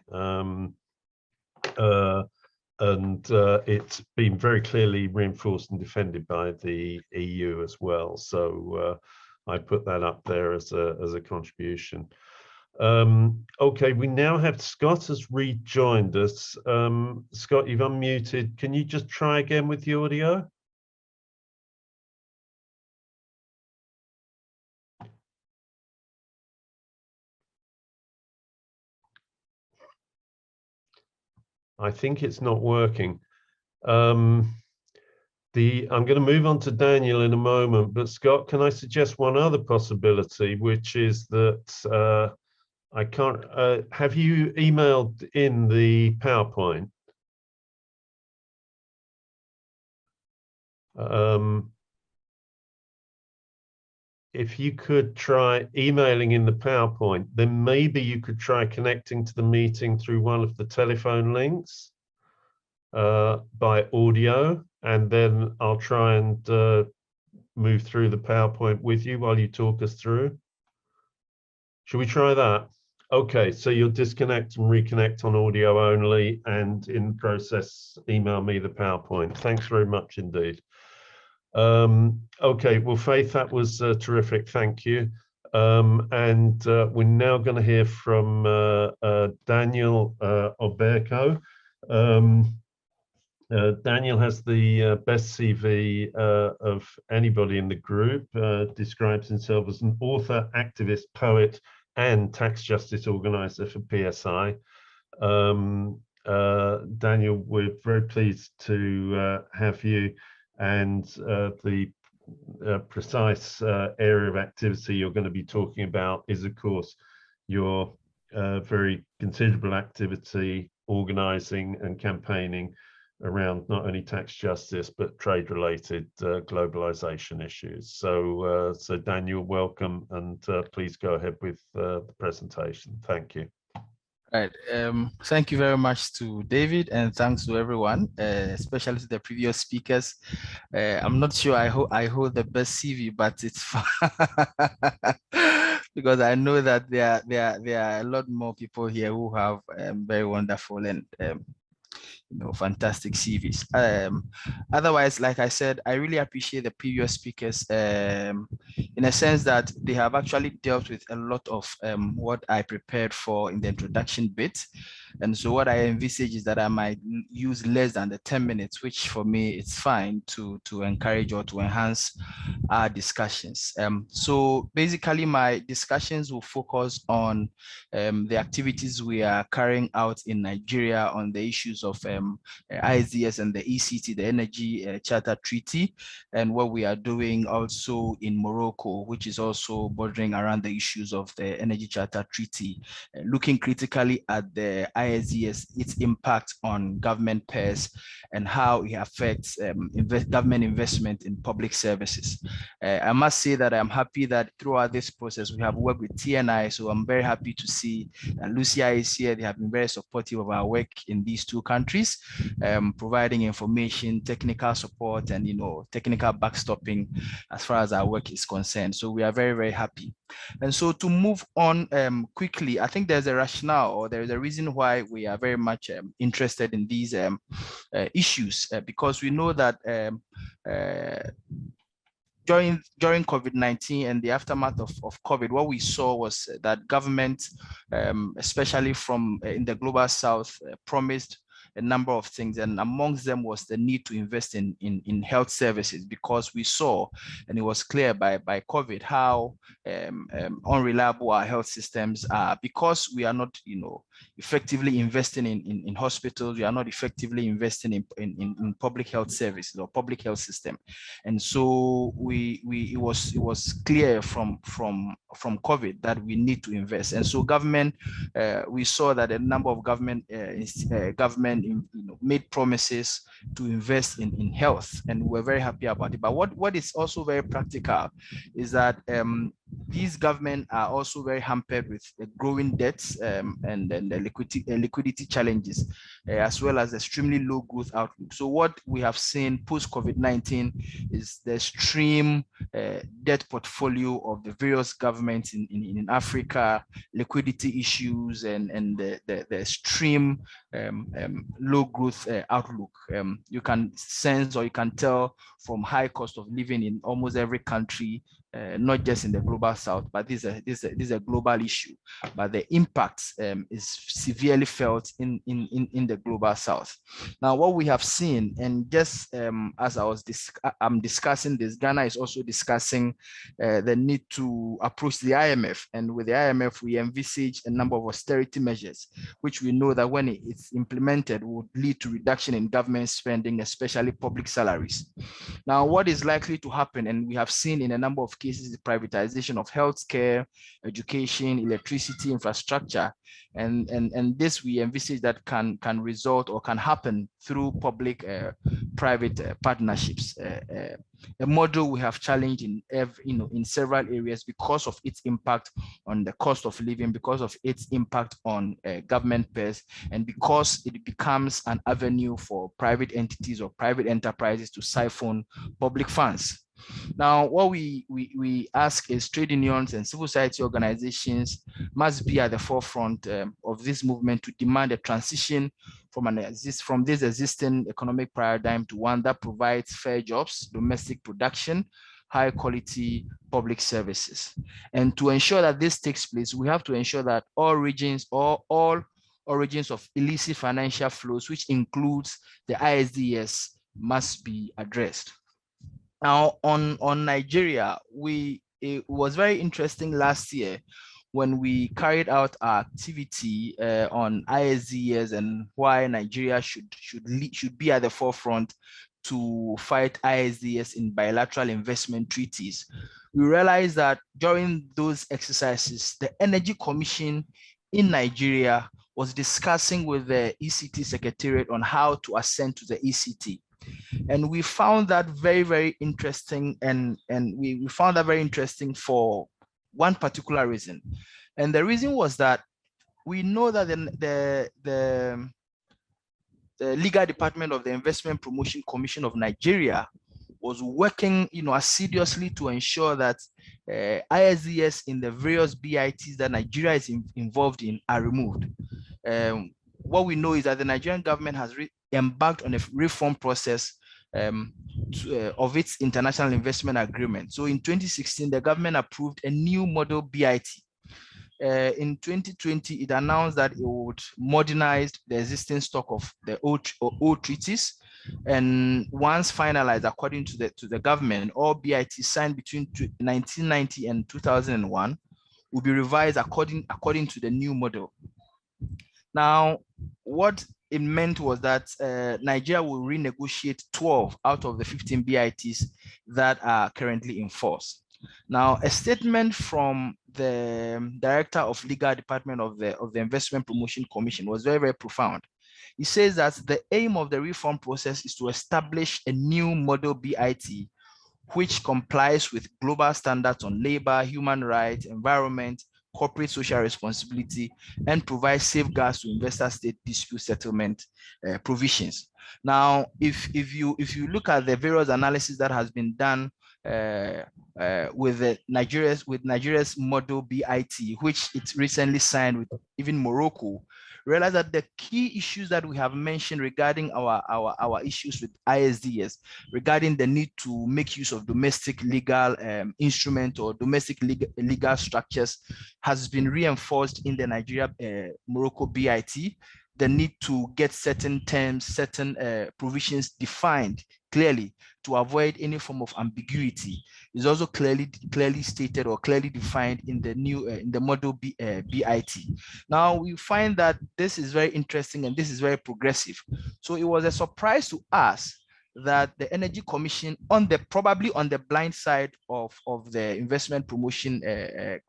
And it's been very clearly reinforced and defended by the EU as well. So I put that up there as a contribution. Okay, we now have Scott has rejoined us. Scott, you've unmuted. Can you just try again with the audio? I think it's not working. I'm going to move on to Daniel in a moment, but Scott, can I suggest one other possibility, which is that I can't, have you emailed in the PowerPoint? If you could try emailing in the PowerPoint, then maybe you could try connecting to the meeting through one of the telephone links by audio, and then I'll try and move through the PowerPoint with you while you talk us through. Should we try that? Okay, so you'll disconnect and reconnect on audio only, and in the process, email me the PowerPoint. Thanks very much indeed. Okay, well, Faith, that was terrific. Thank you. And we're now going to hear from Daniel Oberko. Daniel has the best CV of anybody in the group, describes himself as an author, activist, poet, and tax justice organizer for PSI. Daniel, we're very pleased to have you, and the precise area of activity you're going to be talking about is, of course, your very considerable activity organizing and campaigning around not only tax justice, but trade-related globalization issues. So, so Daniel, welcome, and please go ahead with the presentation. Thank you. Right. Thank you very much to David, and thanks to everyone, especially to the previous speakers. I'm not sure I hold the best CV, but it's fun because I know that there are a lot more people here who have very wonderful and fantastic CVs. Otherwise, like I said, I really appreciate the previous speakers in a sense that they have actually dealt with a lot of what I prepared for in the introduction bit. And so what I envisage is that I might use less than the 10 minutes, which for me, it's fine to encourage or to enhance our discussions. So basically my discussions will focus on the activities we are carrying out in Nigeria on the issues of ISDS and the ECT, the Energy Charter Treaty, and what we are doing also in Morocco, which is also bordering around the issues of the Energy Charter Treaty, looking critically at the ISDS, its impact on government pairs, and how it affects government investment in public services. I must say that I'm happy that throughout this process, we have worked with TNI, so I'm very happy to see Lucia is here. They have been very supportive of our work in these two countries, providing information, technical support, and technical backstopping as far as our work is concerned. So we are very, very happy. And so to move on quickly, I think there's a rationale or there's a reason why we are very much interested in these issues, because we know that during COVID-19 and the aftermath of COVID, what we saw was that government, especially from in the global south, promised a number of things, and amongst them was the need to invest in health services, because we saw, and it was clear by COVID, how unreliable our health systems are, because we are not effectively investing in hospitals, we are not effectively investing in public health services or public health system. And so it was clear from COVID that we need to invest. And so government, we saw that a number of government made promises to invest in health, and we're very happy about it. But what is also very practical is that these governments are also very hampered with the growing debts and the liquidity challenges, as well as extremely low growth outlook. So what we have seen post-COVID-19 is the extreme debt portfolio of the various governments in Africa, liquidity issues, and the extreme low growth outlook. You can sense or you can tell from high cost of living in almost every country, not just in the global south, but this is a global issue. But the impact is severely felt in the global south. Now, what we have seen, and just as I'm discussing this, Ghana is also discussing the need to approach the IMF, and with the IMF, we envisage a number of austerity measures, which we know that when it's implemented would lead to reduction in government spending, especially public salaries. Now, what is likely to happen, and we have seen in a number of cases, the privatization of healthcare, education, electricity, infrastructure, and this we envisage that can result or can happen through public-private partnerships. A model we have challenged in several areas because of its impact on the cost of living, because of its impact on government pairs, and because it becomes an avenue for private entities or private enterprises to siphon public funds. Now, what we ask is trade unions and civil society organizations must be at the forefront of this movement to demand a transition from this existing economic paradigm to one that provides fair jobs, domestic production, high quality public services. And to ensure that this takes place, we have to ensure that all regions or all origins of illicit financial flows, which includes the ISDS, must be addressed. Now, on Nigeria, it was very interesting last year when we carried out our activity on ISDS and why Nigeria should be at the forefront to fight ISDS in bilateral investment treaties. We realized that during those exercises, the Energy Commission in Nigeria was discussing with the ECT Secretariat on how to ascend to the ECT. And we found that very, very interesting. And we found that very interesting for one particular reason. And the reason was that we know that the legal department of the Investment Promotion Commission of Nigeria was working, assiduously to ensure that ISDS in the various BITs that Nigeria is involved in are removed. What we know is that the Nigerian government has embarked on a reform process of its international investment agreement. So in 2016, the government approved a new model BIT. In 2020, it announced that it would modernize the existing stock of the old treaties. And once finalized, according to the government, all BITs signed between 1990 and 2001 will be revised according to the new model. Now, what it meant was that Nigeria will renegotiate 12 out of the 15 BITs that are currently in force. Now, a statement from the Director of Legal Department of the Investment Promotion Commission was very, very profound. He says that the aim of the reform process is to establish a new model BIT which complies with global standards on labor, human rights, environment, corporate social responsibility, and provide safeguards to investor-state dispute settlement provisions. Now, if you look at the various analysis that has been done with Nigeria's model BIT, which it recently signed with even Morocco, realize that the key issues that we have mentioned regarding our issues with ISDS, regarding the need to make use of domestic legal instrument or domestic legal structures, has been reinforced in the Nigeria Morocco BIT. The need to get certain terms, certain provisions defined clearly to avoid any form of ambiguity is also clearly stated or clearly defined in the new in the model BIT. Now we find that this is very interesting and this is very progressive. So it was a surprise to us that the Energy Commission, probably on the blind side of the Investment Promotion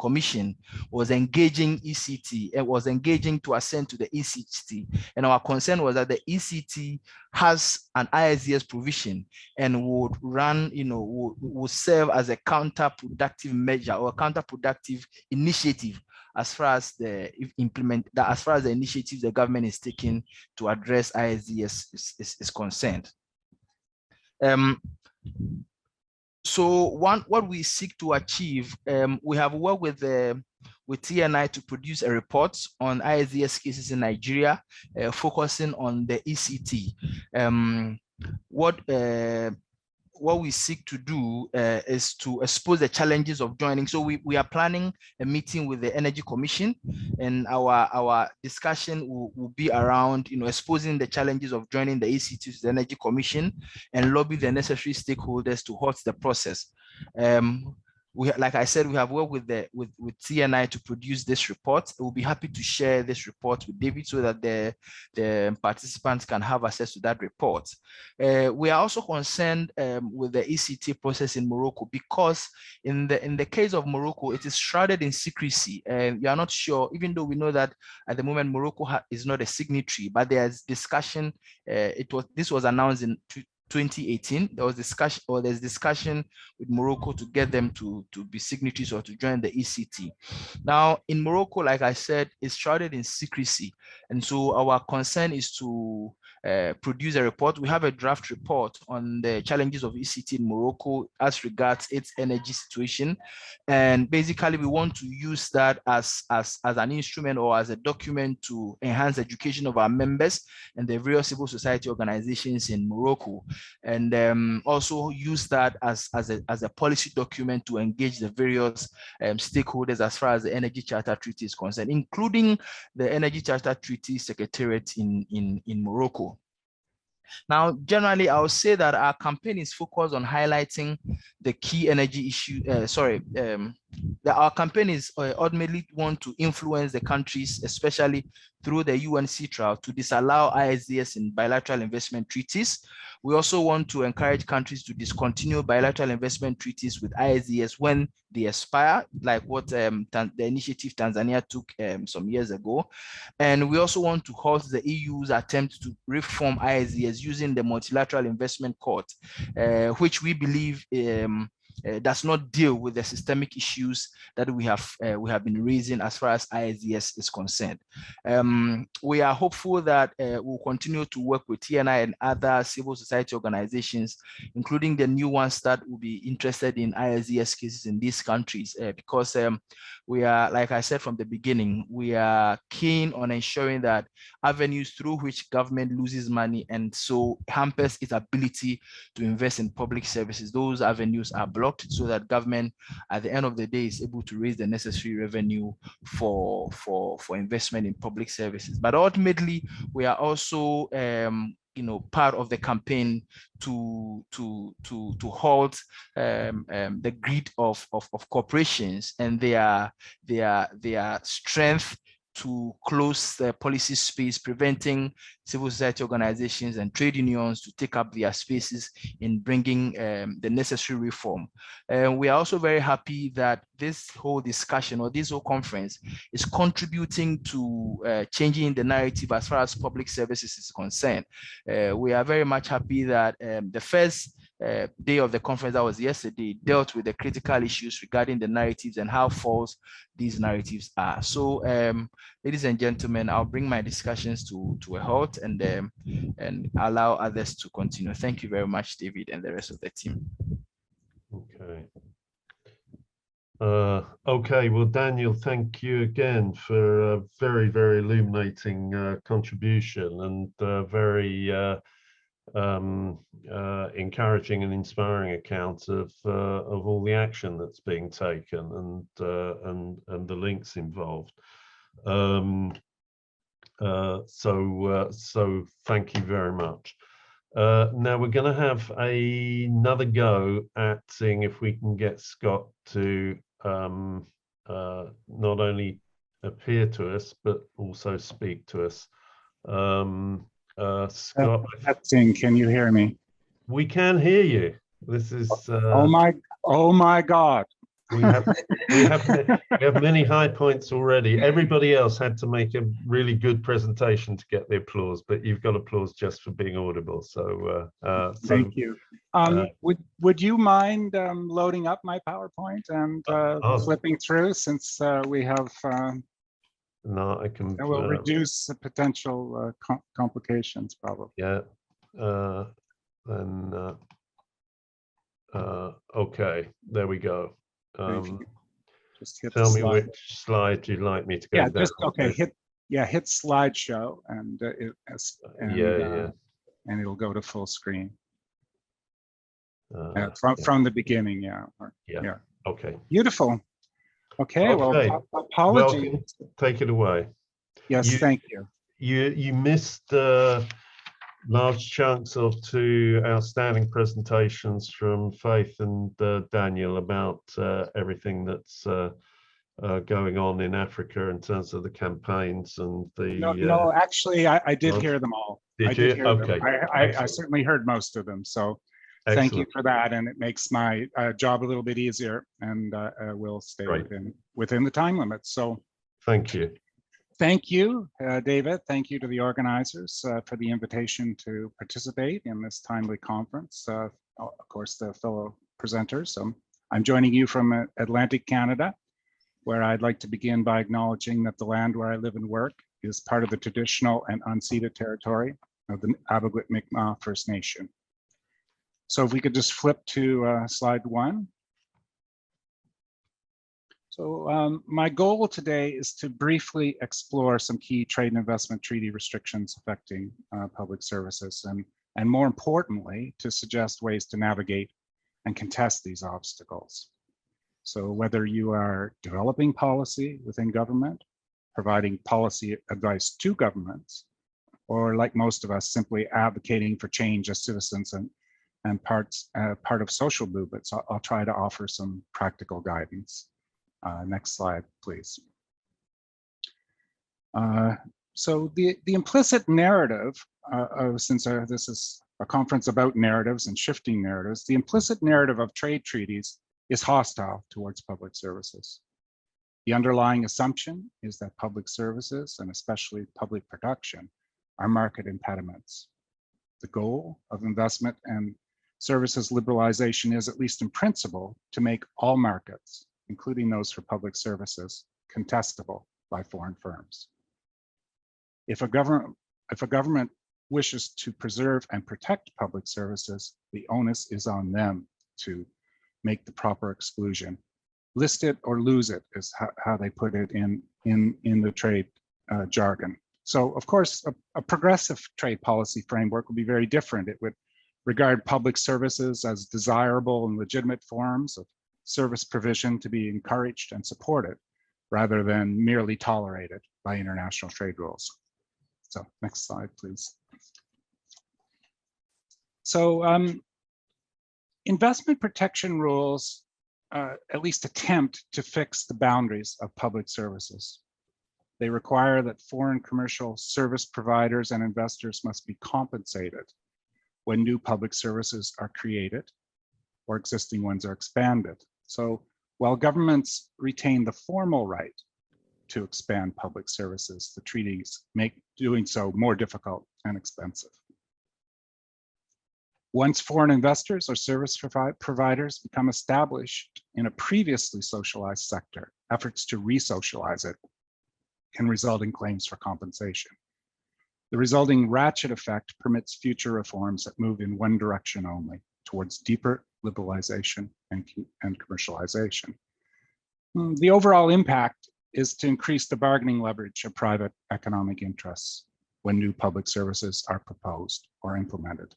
Commission, was engaging ECT and was engaging to ascend to the ECT. And our concern was that the ECT has an ISDS provision and would run, would serve as a counterproductive measure or counterproductive initiative as far as the initiatives the government is taking to address ISDS is concerned. So what we seek to achieve, we have worked with TNI to produce a report on ISDS cases in Nigeria, focusing on the ECT. What we seek to do is to expose the challenges of joining. So we are planning a meeting with the Energy Commission, and our discussion will be around exposing the challenges of joining the ECT to the Energy Commission and lobby the necessary stakeholders to halt the process. Like I said, we have worked with TNI to produce this report. We'll be happy to share this report with David so that the participants can have access to that report. We are also concerned with the ECT process in Morocco because in the case of Morocco, it is shrouded in secrecy. We are not sure, even though we know that at the moment Morocco is not a signatory, but there's discussion. This was announced in 2018. There's discussion with Morocco to get them to be signatories or to join the ECT. Now in Morocco, like I said, it's shrouded in secrecy, and so our concern is to produce a report. We have a draft report on the challenges of ECT in Morocco as regards its energy situation, and basically we want to use that as an instrument or as a document to enhance education of our members and the various civil society organizations in Morocco, and also use that as a policy document to engage the various stakeholders as far as the Energy Charter Treaty is concerned, including the Energy Charter Treaty Secretariat in Morocco. Now, generally, I would say that our campaign is focused on highlighting the key energy issue. Our campaign is ultimately want to influence the countries, especially through the UN CTRAL, to disallow ISDS in bilateral investment treaties. We also want to encourage countries to discontinue bilateral investment treaties with ISDS when they expire, like what the initiative Tanzania took some years ago. And we also want to halt the EU's attempt to reform ISDS using the Multilateral Investment Court, which we believe does not deal with the systemic issues that we have been raising as far as ISDS is concerned. We are hopeful that we'll continue to work with TNI and other civil society organizations, including the new ones that will be interested in ISDS cases in these countries, because we are, like I said from the beginning, we are keen on ensuring that avenues through which government loses money and so hampers its ability to invest in public services, those avenues are blocked so that government at the end of the day is able to raise the necessary revenue for investment in public services. But ultimately, we are also part of the campaign to halt the greed of corporations and their strength to close the policy space, preventing civil society organizations and trade unions to take up their spaces in bringing the necessary reform. We are also very happy that this whole discussion or this whole conference is contributing to changing the narrative as far as public services is concerned. We are very much happy that the first day of the conference, that was yesterday, dealt with the critical issues regarding the narratives and how false these narratives are. So, ladies and gentlemen, I'll bring my discussions to a halt and allow others to continue. Thank you very much, David, and the rest of the team. Okay. Okay, well, Daniel, thank you again for a very, very illuminating contribution and very encouraging and inspiring account of all the action that's being taken and the links involved. So thank you very much. Now we're going to have another go at seeing if we can get Scott to not only appear to us but also speak to us. Scott, can you hear me? We can hear you. This is oh my God. We have many high points already. Everybody else had to make a really good presentation to get the applause, but you've got applause just for being audible. So thank you. Would you mind loading up my PowerPoint and flipping through, since we have no, I can. It will reduce the potential complications, probably. Yeah. Okay. There we go. Just hit tell me which slide you'd like me to go. Yeah. Just okay. Hit slideshow, and and it'll go to full screen. From the beginning. Yeah. Okay. Beautiful. Okay, well, apologies. Welcome. Take it away. Yes, thank you. You missed large chunks of two outstanding presentations from Faith and Daniel about everything that's going on in Africa in terms of the campaigns and the... No, actually, I did hear them all. Did you? Okay. I certainly heard most of them, so... Excellent. Thank you for that, and it makes my job a little bit easier, and we'll stay within the time limit. So, thank you. Thank you, David. Thank you to the organizers for the invitation to participate in this timely conference. Of course, the fellow presenters. I'm joining you from Atlantic Canada, where I'd like to begin by acknowledging that the land where I live and work is part of the traditional and unceded territory of the Abogwit-Mi'kmaq First Nation. So if we could just flip to slide 1. So my goal today is to briefly explore some key trade and investment treaty restrictions affecting public services, and more importantly, to suggest ways to navigate and contest these obstacles. So whether you are developing policy within government, providing policy advice to governments, or like most of us, simply advocating for change as citizens and part of social movements, I'll try to offer some practical guidance. Next slide, please. So the implicit narrative, since this is a conference about narratives and shifting narratives, the implicit narrative of trade treaties is hostile towards public services. The underlying assumption is that public services, and especially public production, are market impediments. The goal of investment and services liberalization is, at least in principle, to make all markets, including those for public services, contestable by foreign firms. If a government wishes to preserve and protect public services, the onus is on them to make the proper exclusion. List it or lose it is how they put it in the trade jargon. So of course, a progressive trade policy framework would be very different. It would regard public services as desirable and legitimate forms of service provision to be encouraged and supported, rather than merely tolerated by international trade rules. So next slide, please. So investment protection rules at least attempt to fix the boundaries of public services. They require that foreign commercial service providers and investors must be compensated when new public services are created or existing ones are expanded. So while governments retain the formal right to expand public services, the treaties make doing so more difficult and expensive. Once foreign investors or service providers become established in a previously socialized sector, efforts to re-socialize it can result in claims for compensation. The resulting ratchet effect permits future reforms that move in one direction only, towards deeper liberalization and commercialization. The overall impact is to increase the bargaining leverage of private economic interests when new public services are proposed or implemented.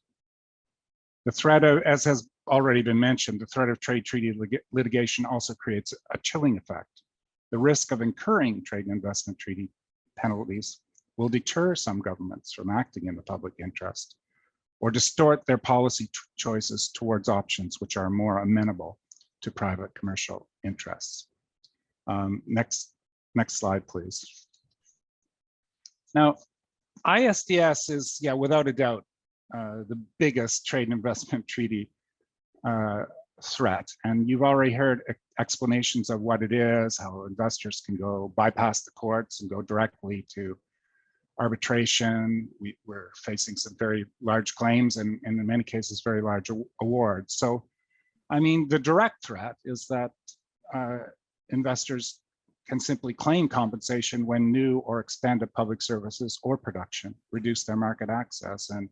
The threat of, as has already been mentioned, the threat of trade treaty litigation also creates a chilling effect. The risk of incurring trade and investment treaty penalties will deter some governments from acting in the public interest or distort their policy choices towards options which are more amenable to private commercial interests. Next slide, please. Now, ISDS is, without a doubt, the biggest trade and investment treaty threat. And you've already heard explanations of what it is, how investors can go bypass the courts and go directly to arbitration. We're facing some very large claims and in many cases, very large awards. So, I mean, the direct threat is that investors can simply claim compensation when new or expanded public services or production reduce their market access. And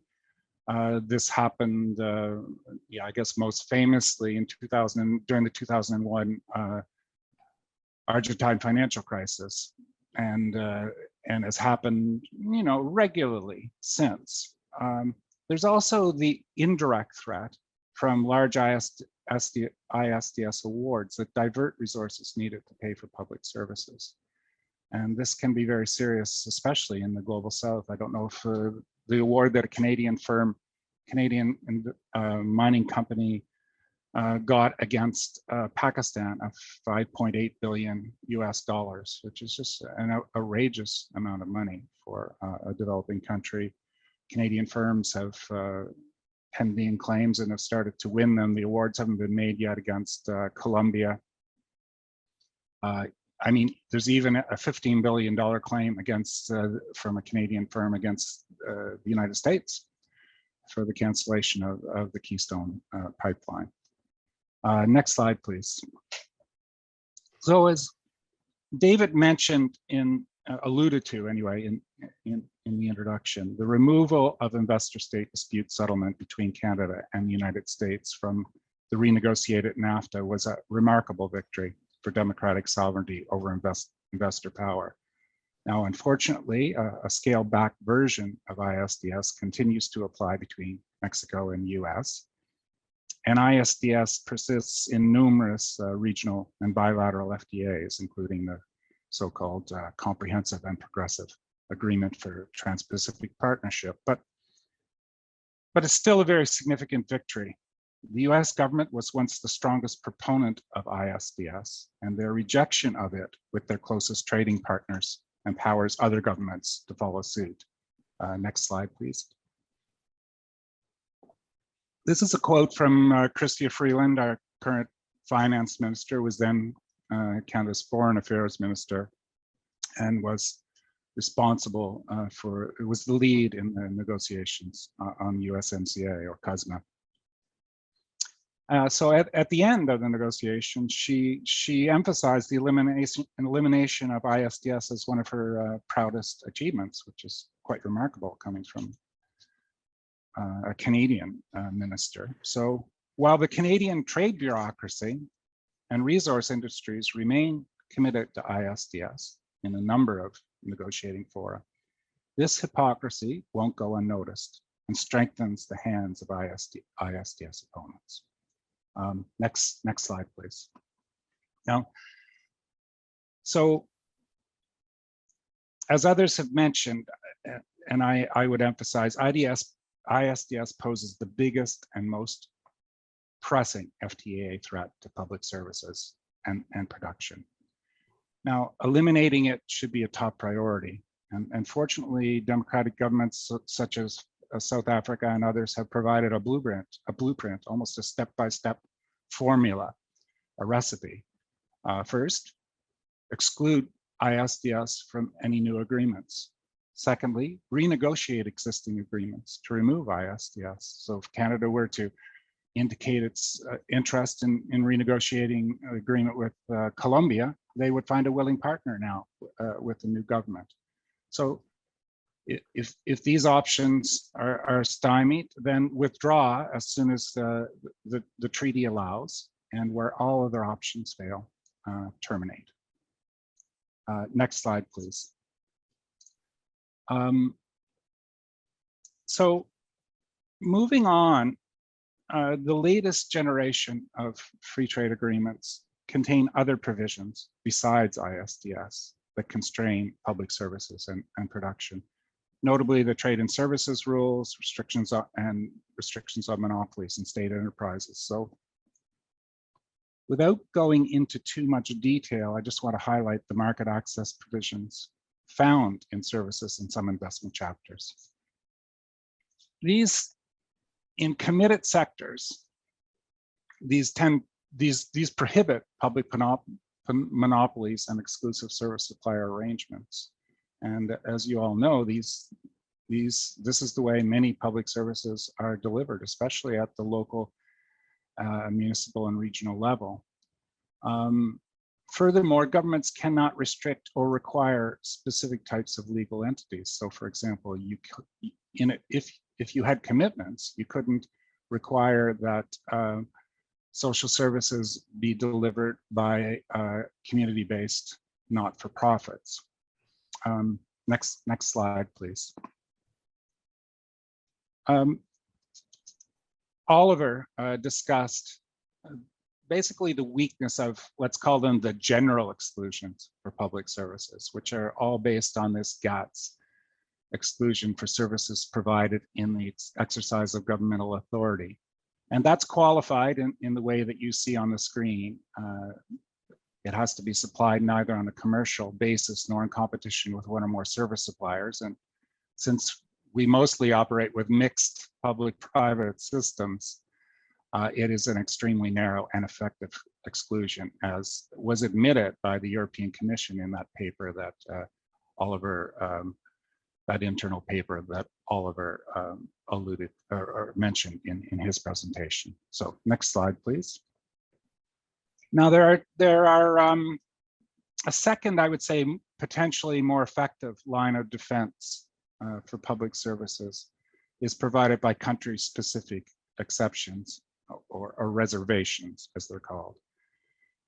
this happened, I guess most famously in during the 2001 Argentine financial crisis, and has happened, regularly since. There's also the indirect threat from large ISDS awards that divert resources needed to pay for public services. And this can be very serious, especially in the global south. I don't know if the award that a Canadian mining company got against Pakistan of $5.8 billion US, which is just an outrageous amount of money for a developing country. Canadian firms have pending claims and have started to win them. The awards haven't been made yet against Colombia. I mean, there's even a $15 billion claim against from a Canadian firm against the United States for the cancellation of the Keystone pipeline. Next slide, please. So as David mentioned alluded to anyway in the introduction, the removal of investor-state dispute settlement between Canada and the United States from the renegotiated NAFTA was a remarkable victory for democratic sovereignty over investor power. Now, unfortunately, a scaled-back version of ISDS continues to apply between Mexico and the US. And ISDS persists in numerous regional and bilateral FTAs, including the so-called Comprehensive and Progressive Agreement for Trans-Pacific Partnership. But it's still a very significant victory. The US government was once the strongest proponent of ISDS, and their rejection of it with their closest trading partners empowers other governments to follow suit. Next slide, please. This is a quote from Chrystia Freeland, our current finance minister, was then Canada's foreign affairs minister, and was responsible it was the lead in the negotiations on USMCA or CUSMA. So at the end of the negotiation, she emphasized the elimination of ISDS as one of her proudest achievements, which is quite remarkable coming from a Canadian minister. So while the Canadian trade bureaucracy and resource industries remain committed to ISDS in a number of negotiating fora, this hypocrisy won't go unnoticed and strengthens the hands of ISDS opponents. Next slide, please. Now, so as others have mentioned, and I would emphasize, ISDS poses the biggest and most pressing FTAA threat to public services and production. Now, eliminating it should be a top priority. And fortunately, democratic governments such as South Africa and others have provided a blueprint, almost a step-by-step formula, a recipe. First, exclude ISDS from any new agreements. Secondly, renegotiate existing agreements to remove ISDS. So if Canada were to indicate its interest in renegotiating an agreement with Colombia, they would find a willing partner now with the new government. So if these options are stymied, then withdraw as soon as the treaty allows, and where all other options fail, terminate. Next slide, please. So moving on, the latest generation of free trade agreements contain other provisions besides ISDS that constrain public services and production, notably the trade and services rules, restrictions on monopolies and state enterprises. So without going into too much detail, I just want to highlight the market access provisions found in services in some investment chapters. These, in committed sectors, these prohibit public monopolies and exclusive service supplier arrangements. And as you all know, this is the way many public services are delivered, especially at the local, municipal and regional level. Furthermore, governments cannot restrict or require specific types of legal entities. So for example, if you had commitments, you couldn't require that social services be delivered by community-based not-for-profits. Next slide, please. Oliver discussed basically the weakness of, let's call them the general exclusions for public services, which are all based on this GATS exclusion for services provided in the exercise of governmental authority. And that's qualified in the way that you see on the screen. It has to be supplied neither on a commercial basis nor in competition with one or more service suppliers. And since we mostly operate with mixed public-private systems, it is an extremely narrow and effective exclusion, as was admitted by the European Commission in that paper that Oliver, that internal paper that Oliver alluded or mentioned in his presentation. So next slide, please. Now there are a second, I would say, potentially more effective line of defense for public services is provided by country-specific exceptions or reservations, as they're called.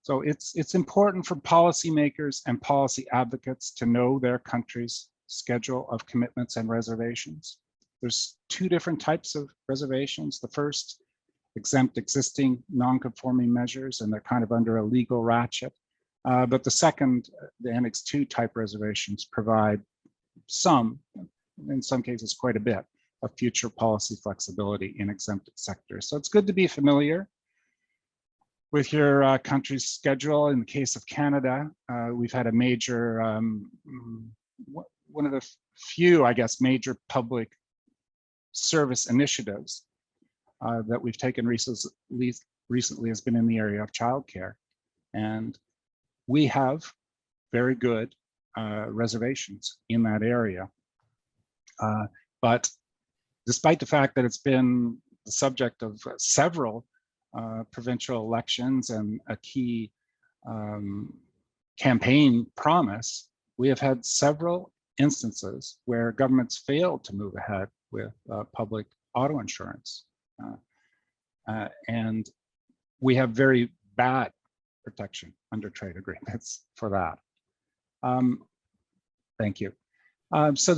So it's important for policymakers and policy advocates to know their country's schedule of commitments and reservations. There's two different types of reservations. The first, exempt existing non-conforming measures, and they're kind of under a legal ratchet. But the second, the Annex 2 type reservations provide some, in some cases quite a bit, of future policy flexibility in exempted sectors. So it's good to be familiar with your country's schedule. In the case of Canada, we've had a major, one of the few, I guess, major public service initiatives that we've taken recently has been in the area of childcare. And we have very good reservations in that area. But despite the fact that it's been the subject of several provincial elections and a key campaign promise, we have had several instances where governments failed to move ahead with public auto insurance. And we have very bad protection under trade agreements for that. Thank you. So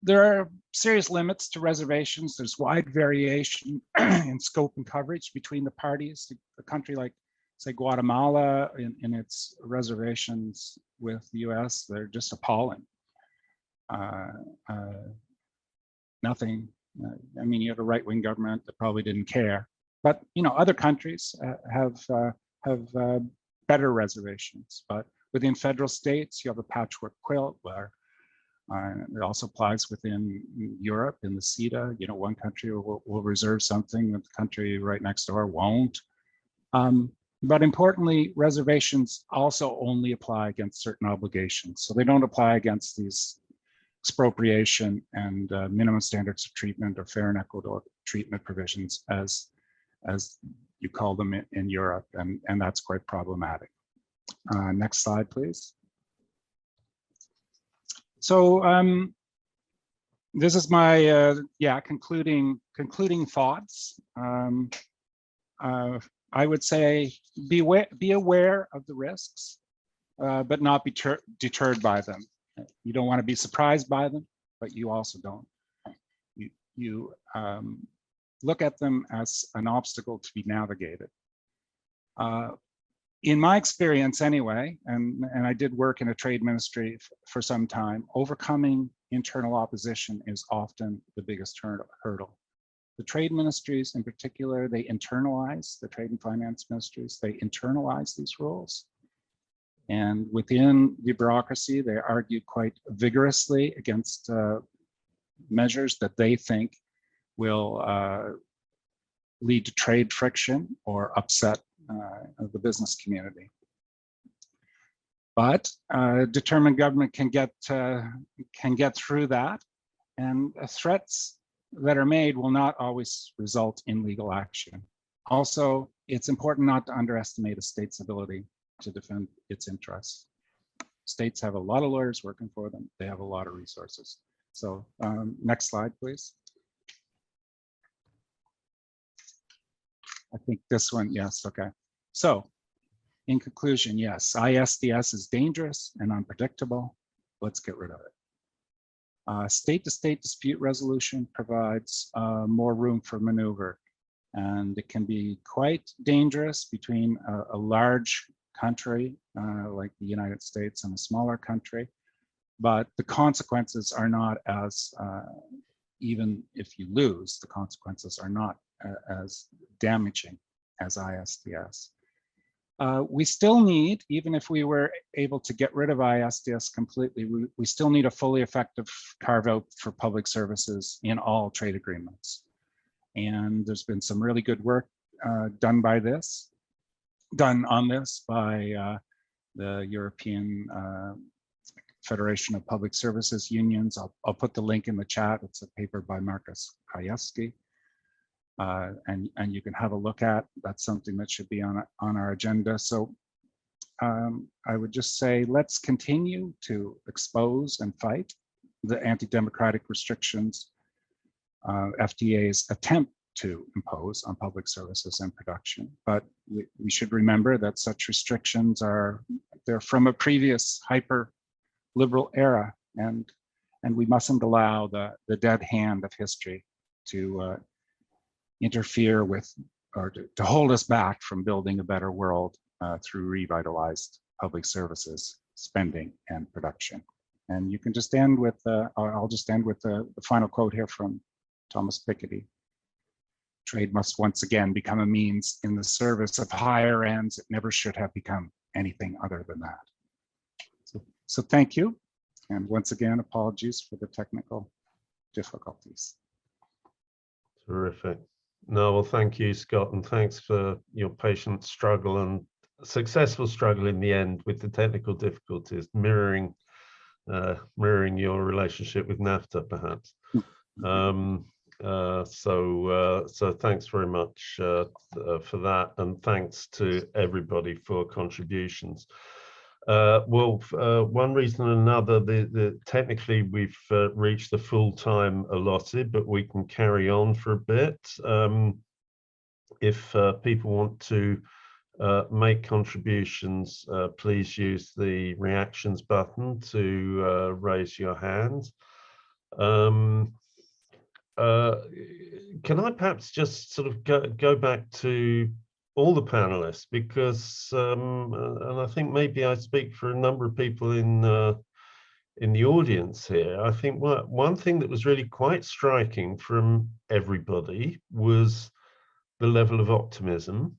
there are serious limits to reservations. There's wide variation in scope and coverage between the parties. A country like, say, Guatemala, in its reservations with the US, they're just appalling. Nothing, I mean, you have a right-wing government that probably didn't care. But, you know, other countries have better reservations. But within federal states, you have a patchwork quilt where it also applies within Europe in the CETA. You know, one country will reserve something that the country right next door won't. But importantly, reservations also only apply against certain obligations. So they don't apply against these expropriation and minimum standards of treatment or fair and equitable treatment provisions as you call them in Europe, and that's quite problematic. Next slide, please. So this is my concluding thoughts. I would say be aware of the risks, but not be deterred by them. You don't want to be surprised by them, but you also don't. You look at them as an obstacle to be navigated. In my experience anyway, and I did work in a trade ministry for some time, overcoming internal opposition is often the biggest hurdle. The trade ministries in particular, they internalize, the trade and finance ministries, they internalize these rules. And within the bureaucracy, they argue quite vigorously against measures that they think will lead to trade friction or upset of the business community. But a determined government can get through that, and threats that are made will not always result in legal action. Also, it's important not to underestimate a state's ability to defend its interests. States have a lot of lawyers working for them. They have a lot of resources. So next slide, please. I think this one, yes, okay. So in conclusion, yes, ISDS is dangerous and unpredictable. Let's get rid of it. State-to-state dispute resolution provides more room for maneuver, and it can be quite dangerous between a large country like the United States and a smaller country, but the consequences are not as, even if you lose, the consequences are not as damaging as ISDS. We still need, even if we were able to get rid of ISDS completely, we still need a fully effective carve out for public services in all trade agreements. And there's been some really good work done on this by the European Federation of Public Services Unions. I'll put the link in the chat. It's a paper by Marcus Krajewski. And you can have a look at. That's something that should be on our agenda. So I would just say, let's continue to expose and fight the anti-democratic restrictions FTAs attempt to impose on public services and production. But we should remember that such restrictions they're from a previous hyper liberal era, and we mustn't allow the dead hand of history to interfere with or to hold us back from building a better world through revitalized public services, spending, and production. And you can just end with, I'll just end with the final quote here from Thomas Piketty. Trade must once again become a means in the service of higher ends. It never should have become anything other than that. So thank you. And once again, apologies for the technical difficulties. Terrific. No, well, thank you, Scott, and thanks for your patient struggle and successful struggle in the end with the technical difficulties, mirroring your relationship with NAFTA, perhaps. So thanks very much for that, and thanks to everybody for contributions. One reason or another, technically we've reached the full time allotted, but we can carry on for a bit. If people want to make contributions, please use the reactions button to raise your hand. Can I perhaps just sort of go back to all the panelists, because and I think maybe I speak for a number of people in the audience here. I think one thing that was really quite striking from everybody was the level of optimism,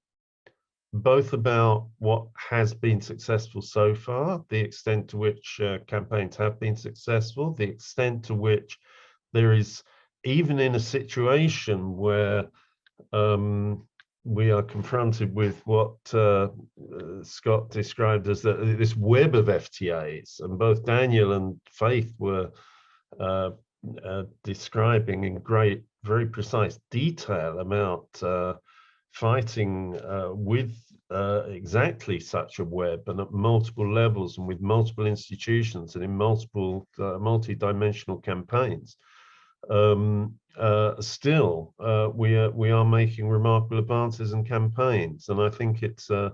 both about what has been successful so far, the extent to which campaigns have been successful, the extent to which there is, even in a situation where we are confronted with what Scott described as this web of FTAs, and both Daniel and Faith were describing in great, very precise detail about fighting with exactly such a web, and at multiple levels, and with multiple institutions, and in multiple multi-dimensional campaigns. Still, we are making remarkable advances in campaigns, and I think it's an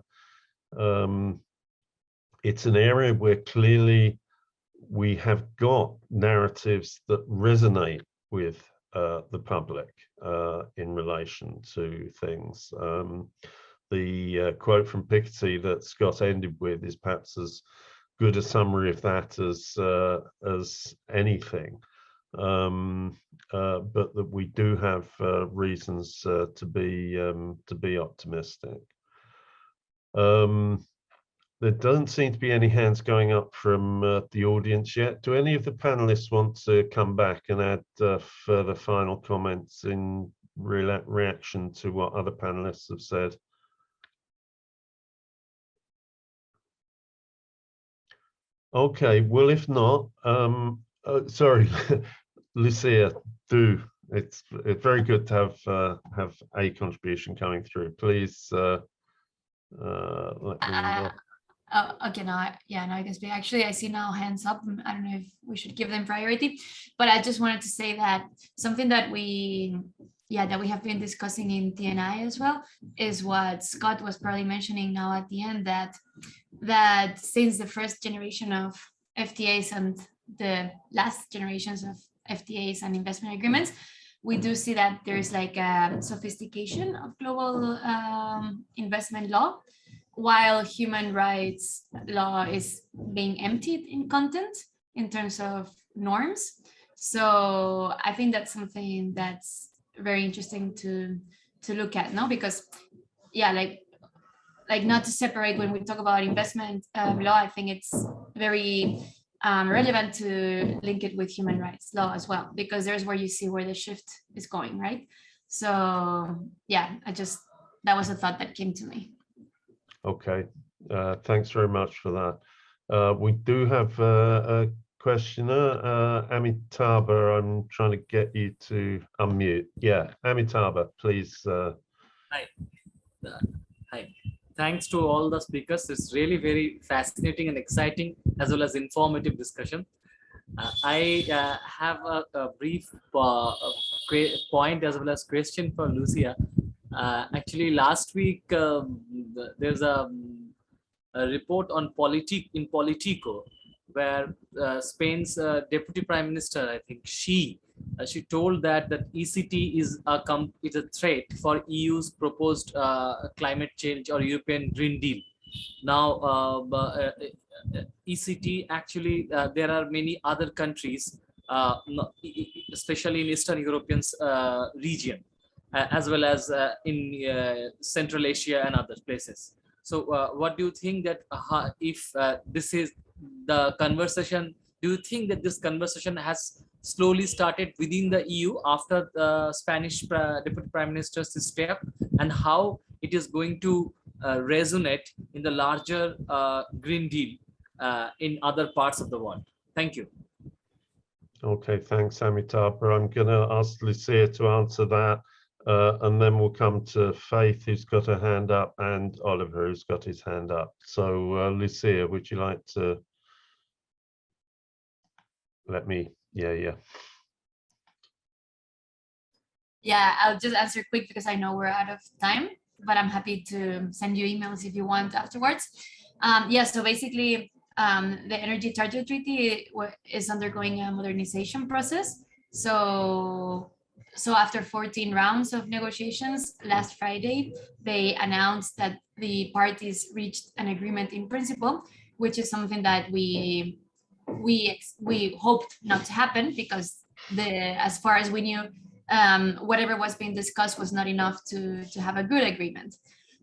area where clearly we have got narratives that resonate with the public in relation to things. The quote from Piketty that Scott ended with is perhaps as good a summary of that as anything. But that we do have reasons to be optimistic. There don't seem to be any hands going up from the audience yet. Do any of the panelists want to come back and add further final comments in reaction to what other panelists have said? Okay, well, if not, sorry, Lucia, do. It's very good to have a contribution coming through. Please let me know. Okay, now I can speak. Actually, I see now hands up. I don't know if we should give them priority, but I just wanted to say that something that we have been discussing in TNI as well is what Scott was probably mentioning now at the end, that since the first generation of FTAs and the last generations of FTAs and investment agreements, we do see that there's like a sophistication of global investment law, while human rights law is being emptied in content in terms of norms. So I think that's something that's very interesting to look at, no? Because like not to separate when we talk about investment law, I think it's very relevant to link it with human rights law as well, because there's where you see where the shift is going, right? So yeah, that was a thought that came to me. Okay, thanks very much for that. We do have a questioner, Amitabha. I'm trying to get you to unmute. Yeah, Amitabha, please. Hi. Hi. Thanks to all the speakers. It's really very fascinating and exciting, as well as informative discussion. I have a brief point as well as question for Lucia. Actually, last week there's a report on Politico, where Spain's Deputy Prime Minister, I think she told that ECT is a threat for EU's proposed climate change or European Green Deal. Now, ECT actually, there are many other countries, especially in Eastern European region, as well as in Central Asia and other places. So what do you think that if this is the conversation, do you think that this conversation has slowly started within the EU after the Spanish Deputy Prime Minister's step, and how it is going to resonate in the larger Green Deal in other parts of the world. Thank you. Okay, thanks, Amitabh. I'm going to ask Lucia to answer that, and then we'll come to Faith, who's got her hand up, and Oliver, who's got his hand up. So, Lucia, would you like to let me? Yeah. Yeah, I'll just answer quick because I know we're out of time, but I'm happy to send you emails if you want afterwards. Yeah, so basically, the Energy Charter Treaty is undergoing a modernization process. So after 14 rounds of negotiations, last Friday, they announced that the parties reached an agreement in principle, which is something that we hoped not to happen, because as far as we knew, whatever was being discussed was not enough to have a good agreement.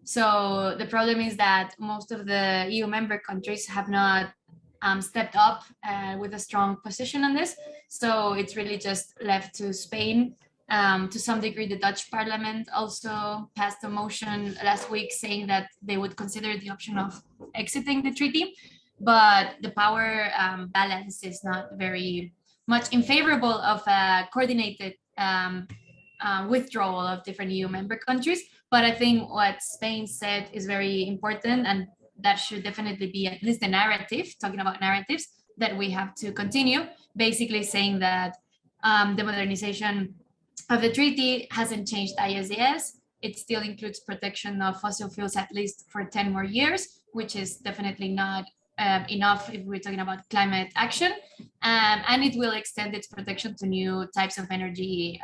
So the problem is that most of the EU member countries have not stepped up with a strong position on this. So it's really just left to Spain. To some degree, the Dutch parliament also passed a motion last week saying that they would consider the option of exiting the treaty, but the power balance is not very much in favorable of a coordinated withdrawal of different EU member countries. But I think what Spain said is very important, and that should definitely be at least the narrative, talking about narratives, that we have to continue, basically saying that the modernization of the treaty hasn't changed ISDS. It still includes protection of fossil fuels at least for 10 more years, which is definitely not enough if we're talking about climate action. And it will extend its protection to new types of energy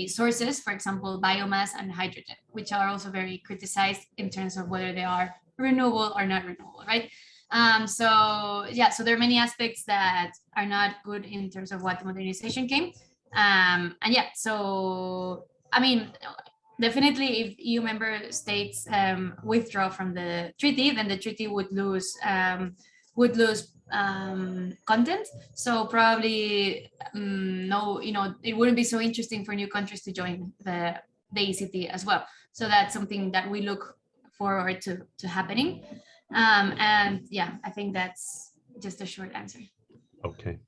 sources, for example, biomass and hydrogen, which are also very criticized in terms of whether they are renewable or not renewable, right? So there are many aspects that are not good in terms of what the modernization came. So I mean, definitely if EU member states withdraw from the treaty, then the treaty would lose content. So probably it wouldn't be so interesting for new countries to join the ECT as well. So that's something that we look forward to happening. And yeah, I think that's just a short answer. Okay.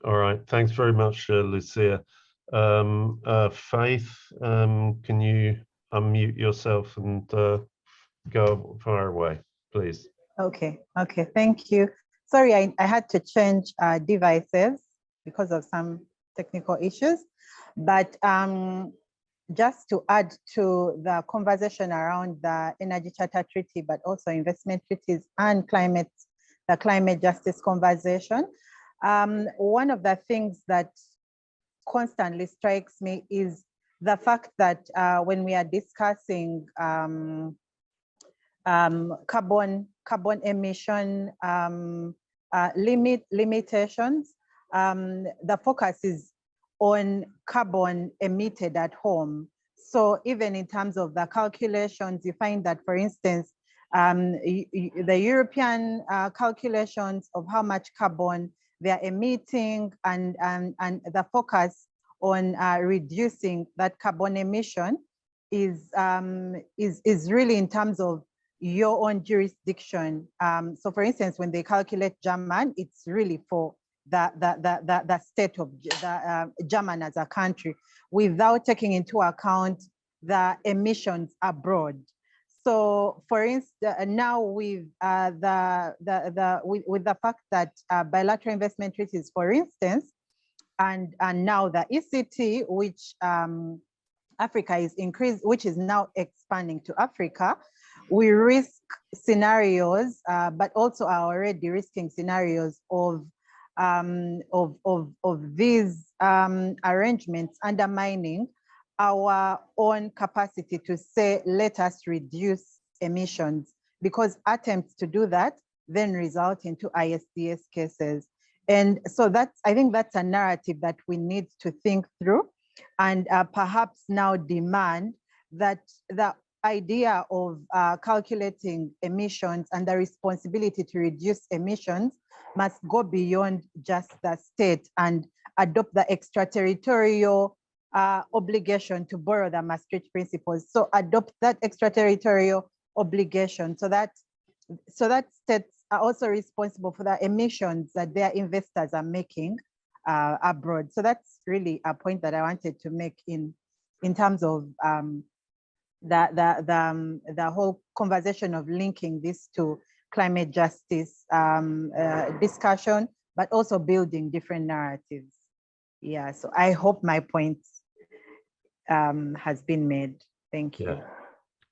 All right. Thanks very much, Lucia. Faith, can you unmute yourself and go far away, please? Okay, thank you. Sorry, I had to change devices because of some technical issues, but just to add to the conversation around the Energy Charter Treaty, but also investment treaties and the climate justice conversation, one of the things that constantly strikes me is the fact that when we are discussing carbon emission limitations, the focus is on carbon emitted at home. So even in terms of the calculations, you find that, for instance, the European calculations of how much carbon they are emitting and the focus on reducing that carbon emission is really in terms of your own jurisdiction. So for instance, when they calculate German, it's really for the state of German as a country, without taking into account the emissions abroad. So for instance, now with the fact that bilateral investment treaties, for instance, and now the ECT, which Africa is increased, which is now expanding to Africa, we risk scenarios, but also are already risking scenarios of these arrangements undermining our own capacity to say, let us reduce emissions, because attempts to do that then result into ISDS cases. And so I think that's a narrative that we need to think through, and perhaps now demand that idea of calculating emissions and the responsibility to reduce emissions must go beyond just the state and adopt the extraterritorial obligation to borrow the Maastricht principles. So adopt that extraterritorial obligation so that states are also responsible for the emissions that their investors are making abroad. So that's really a point that I wanted to make in terms of the whole conversation of linking this to climate justice discussion, but also building different narratives. Yeah, so I hope my point has been made. Thank you.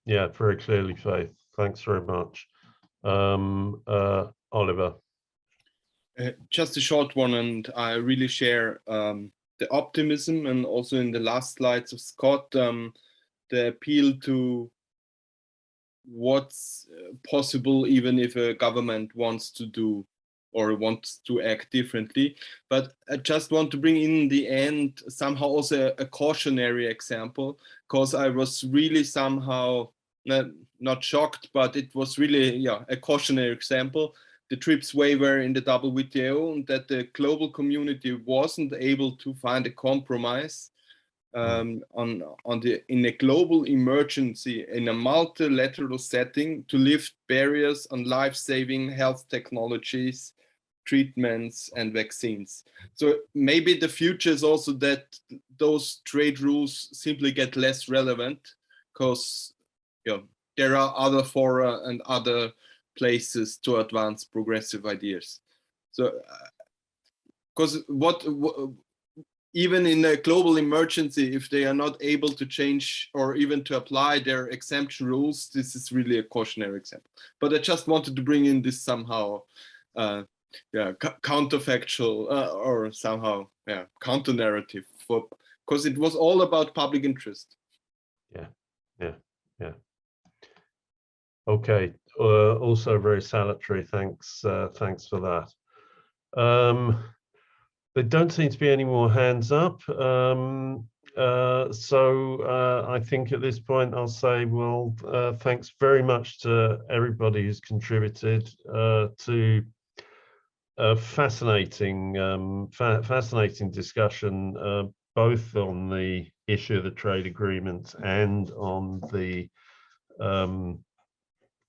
Yeah, very clearly, Faith. Thanks very much. Oliver. Just a short one, and I really share the optimism, and also in the last slides of Scott, the appeal to what's possible even if a government wants to do or wants to act differently. But I just want to bring in the end somehow also a cautionary example, because I was really somehow not shocked, but it was really a cautionary example. The TRIPS waiver in the WTO, and that the global community wasn't able to find a compromise in a global emergency in a multilateral setting to lift barriers on life-saving health technologies, treatments, and vaccines. So maybe the future is also that those trade rules simply get less relevant, because there are other fora and other places to advance progressive ideas. So, because even in a global emergency, if they are not able to change or even to apply their exemption rules, this is really a cautionary example. But I just wanted to bring in this somehow, counterfactual or somehow, counter narrative, because it was all about public interest. Yeah. Okay. Also very salutary. Thanks. Thanks for that. There don't seem to be any more hands up. So I think at this point I'll say, well, thanks very much to everybody who's contributed to a fascinating discussion, both on the issue of the trade agreements and on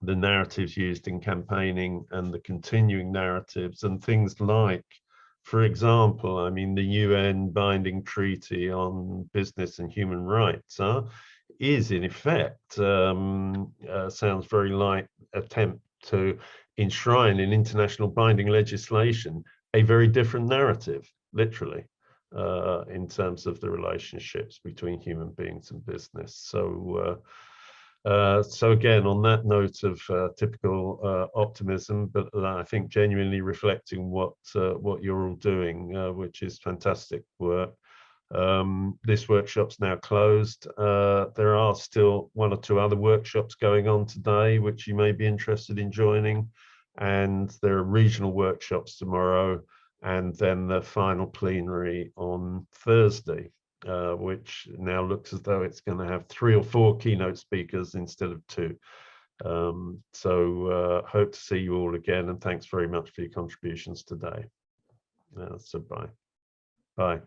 the narratives used in campaigning and the continuing narratives and things like, for example, I mean, the UN binding treaty on business and human rights is in effect, sounds very like attempt to enshrine in international binding legislation a very different narrative, literally, in terms of the relationships between human beings and business. So again, on that note of typical optimism, but I think genuinely reflecting what you're all doing, which is fantastic work. This workshop's now closed. There are still 1 or 2 other workshops going on today, which you may be interested in joining. And there are regional workshops tomorrow, and then the final plenary on Thursday. Which now looks as though it's going to have 3 or 4 keynote speakers instead of 2. So hope to see you all again, and thanks very much for your contributions today. So bye.